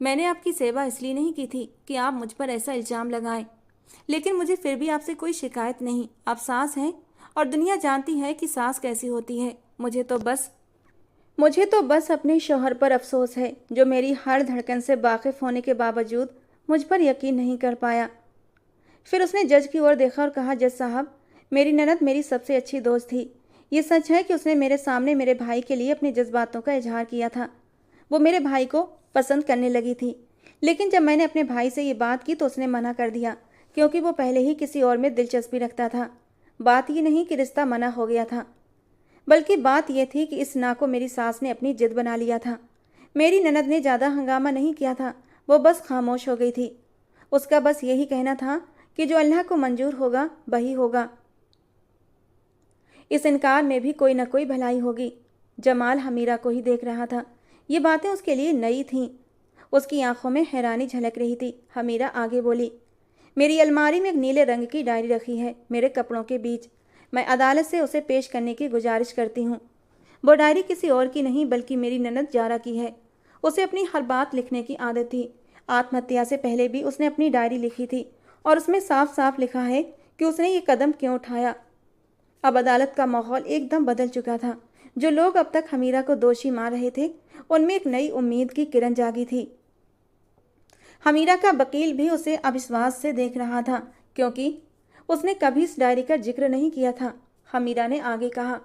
मैंने आपकी सेवा इसलिए नहीं की थी कि आप मुझ पर ऐसा इल्ज़ाम लगाएं, लेकिन मुझे फिर भी आपसे कोई शिकायत नहीं। आप सास हैं और दुनिया जानती है कि सास कैसी होती है। मुझे तो बस अपने शौहर पर अफसोस है, जो मेरी हर धड़कन से वाकिफ होने के बावजूद मुझ पर यकीन नहीं कर पाया। फिर उसने जज की ओर देखा और कहा, जज साहब, मेरी ननद मेरी सबसे अच्छी दोस्त थी। ये सच है कि उसने मेरे सामने मेरे भाई के लिए अपने जज्बातों का इजहार किया था। वो मेरे भाई को पसंद करने लगी थी, लेकिन जब मैंने अपने भाई से ये बात की तो उसने मना कर दिया, क्योंकि वो पहले ही किसी और में दिलचस्पी रखता था। बात ये नहीं कि रिश्ता मना हो गया था, बल्कि बात यह थी कि इस ना को मेरी सास ने अपनी जिद बना लिया था। मेरी ननद ने ज़्यादा हंगामा नहीं किया था, वो बस खामोश हो गई थी। उसका बस यही कहना था कि जो अल्लाह को मंजूर होगा वही होगा, इस इनकार में भी कोई न कोई भलाई होगी। जमाल हमीरा को ही देख रहा था। ये बातें उसके लिए नई थीं। उसकी आंखों में हैरानी झलक रही थी। हमीरा आगे बोली, मेरी अलमारी में एक नीले रंग की डायरी रखी है, मेरे कपड़ों के बीच। मैं अदालत से उसे पेश करने की गुजारिश करती हूँ। वो डायरी किसी और की नहीं बल्कि मेरी ननद जारा की है। उसे अपनी हर बात लिखने की आदत थी। आत्महत्या से पहले भी उसने अपनी डायरी लिखी थी और उसमें साफ साफ लिखा है कि उसने ये कदम क्यों उठाया। अब अदालत का माहौल एकदम बदल चुका था। जो लोग अब तक हमीरा को दोषी मान रहे थे, उनमें एक नई उम्मीद की किरण जागी थी। हमीरा का वकील भी उसे अविश्वास से देख रहा था, क्योंकि उसने कभी इस डायरी का जिक्र नहीं किया था। हमीरा ने आगे कहा,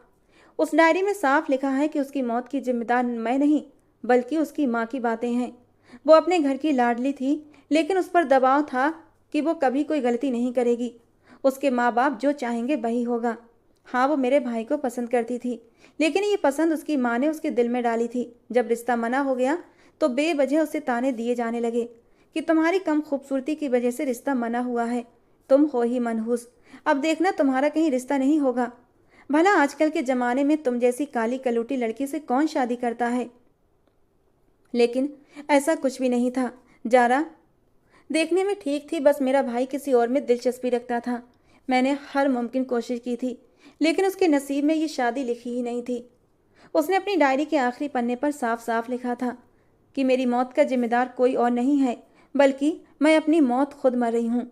उस डायरी में साफ लिखा है कि उसकी मौत की जिम्मेदार मैं नहीं बल्कि उसकी माँ की बातें हैं। वो अपने घर की लाडली थी, लेकिन उस पर दबाव था कि वो कभी कोई गलती नहीं करेगी। उसके माँ बाप जो चाहेंगे वही होगा। हाँ, वो मेरे भाई को पसंद करती थी, लेकिन ये पसंद उसकी माँ ने उसके दिल में डाली थी। जब रिश्ता मना हो गया तो बेवजह उसे ताने दिए जाने लगे कि तुम्हारी कम खूबसूरती की वजह से रिश्ता मना हुआ है, तुम हो ही मनहूस, अब देखना तुम्हारा कहीं रिश्ता नहीं होगा। भला आजकल के ज़माने में तुम जैसी काली कलूटी लड़की से कौन शादी करता है। लेकिन ऐसा कुछ भी नहीं था। जारा देखने में ठीक थी, बस मेरा भाई किसी और में दिलचस्पी रखता था। मैंने हर मुमकिन कोशिश की थी, लेकिन उसके नसीब में ये शादी लिखी ही नहीं थी। उसने अपनी डायरी के आखिरी पन्ने पर साफ साफ लिखा था कि मेरी मौत का जिम्मेदार कोई और नहीं है बल्कि मैं अपनी मौत खुद मर रही हूँ।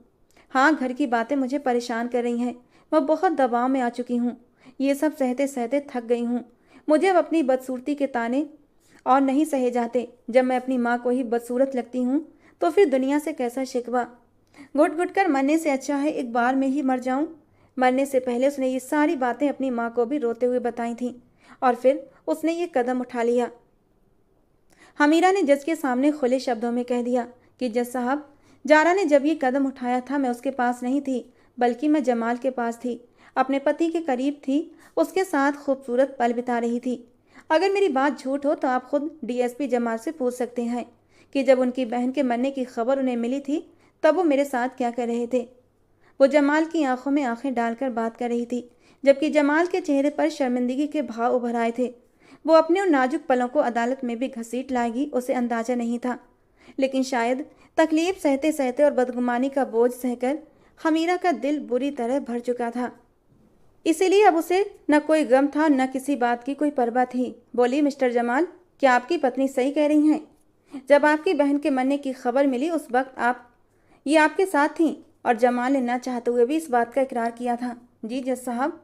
हाँ, घर की बातें मुझे परेशान कर रही हैं। मैं बहुत दबाव में आ चुकी हूँ। ये सब सहते सहते थक गई हूँ। मुझे अब अपनी बदसूरती के ताने और नहीं सहे जाते। जब मैं अपनी माँ को ही बदसूरत लगती हूँ तो फिर दुनिया से कैसा शिकवा। घुट घुट कर मरने से अच्छा है एक बार में ही मर जाऊं। मरने से पहले उसने ये सारी बातें अपनी माँ को भी रोते हुए बताई थीं और फिर उसने ये कदम उठा लिया। हमीरा ने जज के सामने खुले शब्दों में कह दिया कि जज साहब, जारा ने जब ये कदम उठाया था मैं उसके पास नहीं थी बल्कि मैं जमाल के पास थी, अपने पति के करीब थी, उसके साथ खूबसूरत पल बिता रही थी। अगर मेरी बात झूठ हो तो आप खुद डीएसपी जमाल से पूछ सकते हैं कि जब उनकी बहन के मरने की खबर उन्हें मिली थी तब वो मेरे साथ क्या कर रहे थे। वो जमाल की आंखों में आंखें डालकर बात कर रही थी, जबकि जमाल के चेहरे पर शर्मिंदगी के भाव उभर आए थे। वो अपने उन नाजुक पलों को अदालत में भी घसीट लाएगी उसे अंदाजा नहीं था, लेकिन शायद तकलीफ सहते सहते और बदगुमानी का बोझ सहकर हमीरा का दिल बुरी तरह भर चुका था। इसीलिए अब उसे न कोई गम था न किसी बात की कोई परवाह थी। बोली, मिस्टर जमाल, क्या आपकी पत्नी सही कह रही हैं? जब आपकी बहन के मरने की खबर मिली उस वक्त ये आपके साथ थीं और जमाल ने न चाहते हुए भी इस बात का इकरार किया था। जी जज साहब,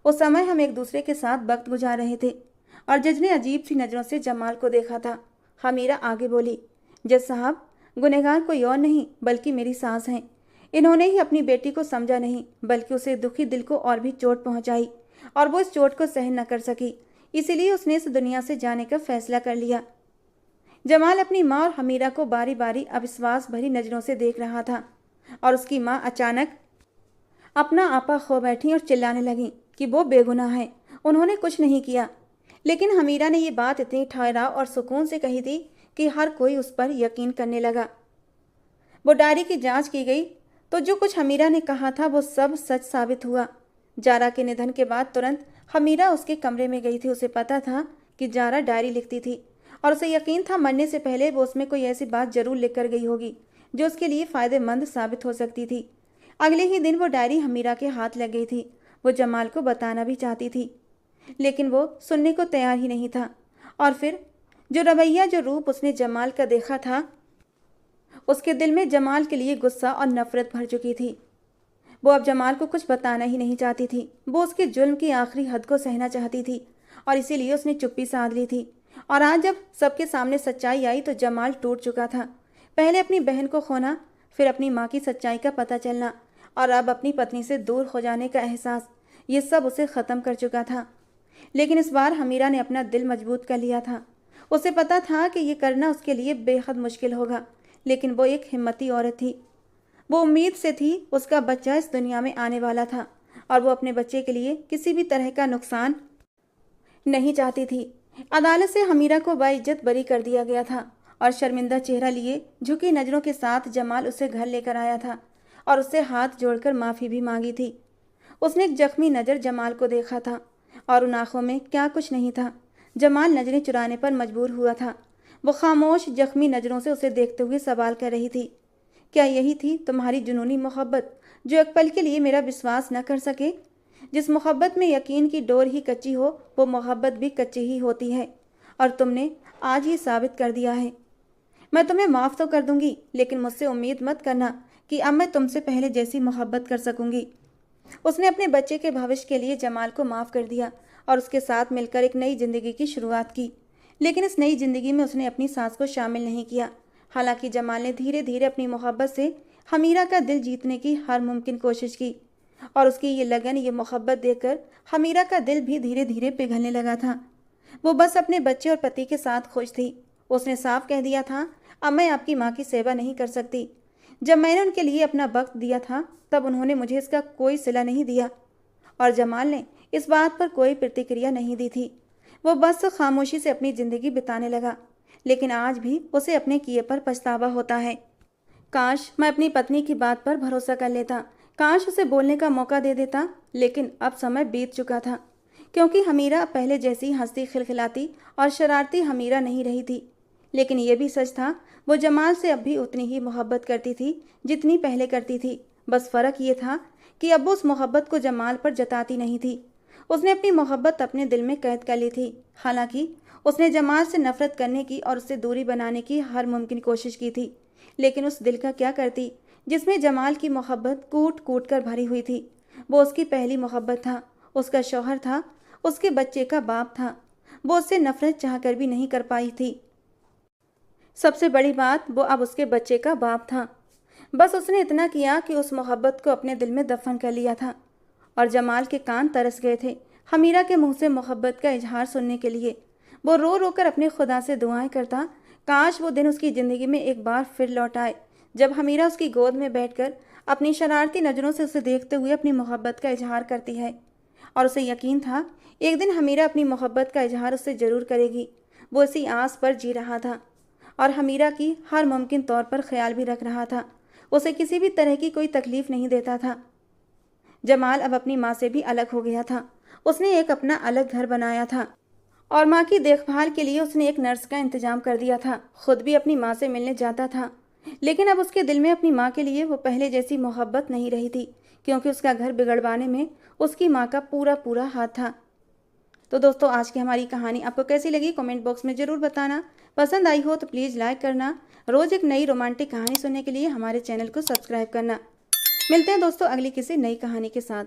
उस समय हम एक दूसरे के साथ वक्त गुजार रहे थे। और जज ने अजीब सी नज़रों से जमाल को देखा था। हमीरा आगे बोली, जज साहब, गुनहगार कोई और नहीं बल्कि मेरी सास हैं। इन्होंने ही अपनी बेटी को समझा नहीं बल्कि उसे दुखी दिल को और भी चोट पहुंचाई और वो इस चोट को सहन न कर सकी, इसीलिए उसने इस दुनिया से जाने का फैसला कर लिया। जमाल अपनी माँ और हमीरा को बारी बारी अविश्वास भरी नज़रों से देख रहा था और उसकी माँ अचानक अपना आपा खो बैठी और चिल्लाने लगी कि वो बेगुनाह है, उन्होंने कुछ नहीं किया। लेकिन हमीरा ने ये बात इतनी ठहराव और सुकून से कही थी कि हर कोई उस पर यकीन करने लगा। वो डायरी की जांच की गई तो जो कुछ हमीरा ने कहा था वो सब सच साबित हुआ। जारा के निधन के बाद तुरंत हमीरा उसके कमरे में गई थी। उसे पता था कि जारा डायरी लिखती थी और उसे यकीन था मरने से पहले वो उसमें कोई ऐसी बात जरूर लिख कर गई होगी जो उसके लिए फ़ायदेमंद साबित हो सकती थी। अगले ही दिन वो डायरी हमीरा के हाथ लग गई थी। वो जमाल को बताना भी चाहती थी, लेकिन वो सुनने को तैयार ही नहीं था। और फिर जो रवैया, जो रूप उसने जमाल का देखा था उसके दिल में जमाल के लिए गुस्सा और नफरत भर चुकी थी। वो अब जमाल को कुछ बताना ही नहीं चाहती थी। वो उसके जुल्म की आखिरी हद को सहना चाहती थी और इसीलिए उसने चुप्पी साध ली थी। और आज जब सबके सामने सच्चाई आई तो जमाल टूट चुका था। पहले अपनी बहन को खोना, फिर अपनी माँ की सच्चाई का पता चलना और अब अपनी पत्नी से दूर हो जाने का एहसास, ये सब उसे ख़त्म कर चुका था। लेकिन इस बार हमीरा ने अपना दिल मजबूत कर लिया था। उसे पता था कि ये करना उसके लिए बेहद मुश्किल होगा, लेकिन वो एक हिम्मती औरत थी। वो उम्मीद से थी उसका बच्चा इस दुनिया में आने वाला था और वो अपने बच्चे के लिए किसी भी तरह का नुकसान नहीं चाहती थी। अदालत से हमीरा को बाइज्जत बरी कर दिया गया था और शर्मिंदा चेहरा लिए झुकी नज़रों के साथ जमाल उसे घर लेकर आया था और उससे हाथ जोड़कर माफ़ी भी मांगी थी। उसने एक जख्मी नज़र जमाल को देखा था और उन आंखों में क्या कुछ नहीं था। जमाल नज़रें चुराने पर मजबूर हुआ था। वो खामोश जख्मी नज़रों से उसे देखते हुए सवाल कर रही थी, क्या यही थी तुम्हारी जुनूनी मोहब्बत जो एक पल के लिए मेरा विश्वास न कर सके? जिस मोहब्बत में यकीन की डोर ही कच्ची हो वो मोहब्बत भी कच्ची ही होती है और तुमने आज ही साबित कर दिया है। मैं तुम्हें माफ़ तो कर दूंगी, लेकिन मुझसे उम्मीद मत करना कि अब मैं तुमसे पहले जैसी मोहब्बत कर सकूंगी। उसने अपने बच्चे के भविष्य के लिए जमाल को माफ़ कर दिया और उसके साथ मिलकर एक नई ज़िंदगी की शुरुआत की। लेकिन इस नई ज़िंदगी में उसने अपनी सास को शामिल नहीं किया। हालांकि जमाल ने धीरे धीरे अपनी मोहब्बत से हमीरा का दिल जीतने की हर मुमकिन कोशिश की और उसकी ये लगन, ये मोहब्बत देखकर हमीरा का दिल भी धीरे धीरे पिघलने लगा था। वो बस अपने बच्चे और पति के साथ खुश थी। उसने साफ कह दिया था, अब मैं आपकी माँ की सेवा नहीं कर सकती। जब मैंने उनके लिए अपना वक्त दिया था तब उन्होंने मुझे इसका कोई सिला नहीं दिया। और जमाल ने इस बात पर कोई प्रतिक्रिया नहीं दी थी। वो बस खामोशी से अपनी ज़िंदगी बिताने लगा। लेकिन आज भी उसे अपने किए पर पछतावा होता है। काश मैं अपनी पत्नी की बात पर भरोसा कर लेता, काश उसे बोलने का मौका दे देता। लेकिन अब समय बीत चुका था, क्योंकि हमीरा पहले जैसी हंसती खिलखिलाती और शरारती हमीरा नहीं रही थी। लेकिन यह भी सच था, वो जमाल से अब भी उतनी ही मोहब्बत करती थी जितनी पहले करती थी। बस फ़र्क ये था कि अब वो उस मोहब्बत को जमाल पर जताती नहीं थी। उसने अपनी मोहब्बत अपने दिल में कैद कर ली थी। हालांकि उसने जमाल से नफरत करने की और उससे दूरी बनाने की हर मुमकिन कोशिश की थी, लेकिन उस दिल का क्या करती जिसमें जमाल की मोहब्बत कूट कूट कर भरी हुई थी। वो उसकी पहली मोहब्बत था, उसका शौहर था, उसके बच्चे का बाप था। वो उससे नफरत चाहकर भी नहीं कर पाई थी। सबसे बड़ी बात, वो अब उसके बच्चे का बाप था। बस उसने इतना किया कि उस मोहब्बत को अपने दिल में दफन कर लिया था। और जमाल के कान तरस गए थे हमीरा के मुंह से मोहब्बत का इजहार सुनने के लिए। वो रो रो कर अपने खुदा से दुआएं करता, काश वो दिन उसकी ज़िंदगी में एक बार फिर लौट आए, जब हमीरा उसकी गोद में बैठकर अपनी शरारती नज़रों से उसे देखते हुए अपनी मोहब्बत का इजहार करती है। और उसे यकीन था एक दिन हमीरा अपनी मोहब्बत का इजहार उससे ज़रूर करेगी। वो इसी आस पर जी रहा था और हमीरा की हर मुमकिन तौर पर ख्याल भी रख रहा था। उसे किसी भी तरह की कोई तकलीफ़ नहीं देता था। जमाल अब अपनी माँ से भी अलग हो गया था। उसने एक अपना अलग घर बनाया था और माँ की देखभाल के लिए उसने एक नर्स का इंतजाम कर दिया था। खुद भी अपनी माँ से मिलने जाता था। लेकिन अब उसके दिल में अपनी माँ के लिए वो पहले जैसी मोहब्बत नहीं रही थी, क्योंकि उसका घर बिगड़वाने में उसकी माँ का पूरा पूरा हाथ था। तो दोस्तों, आज की हमारी कहानी आपको कैसी लगी कमेंट बॉक्स में ज़रूर बताना। पसंद आई हो तो प्लीज़ लाइक करना। रोज़ एक नई रोमांटिक कहानी सुनने के लिए हमारे चैनल को सब्सक्राइब करना। मिलते हैं दोस्तों अगली किसी नई कहानी के साथ।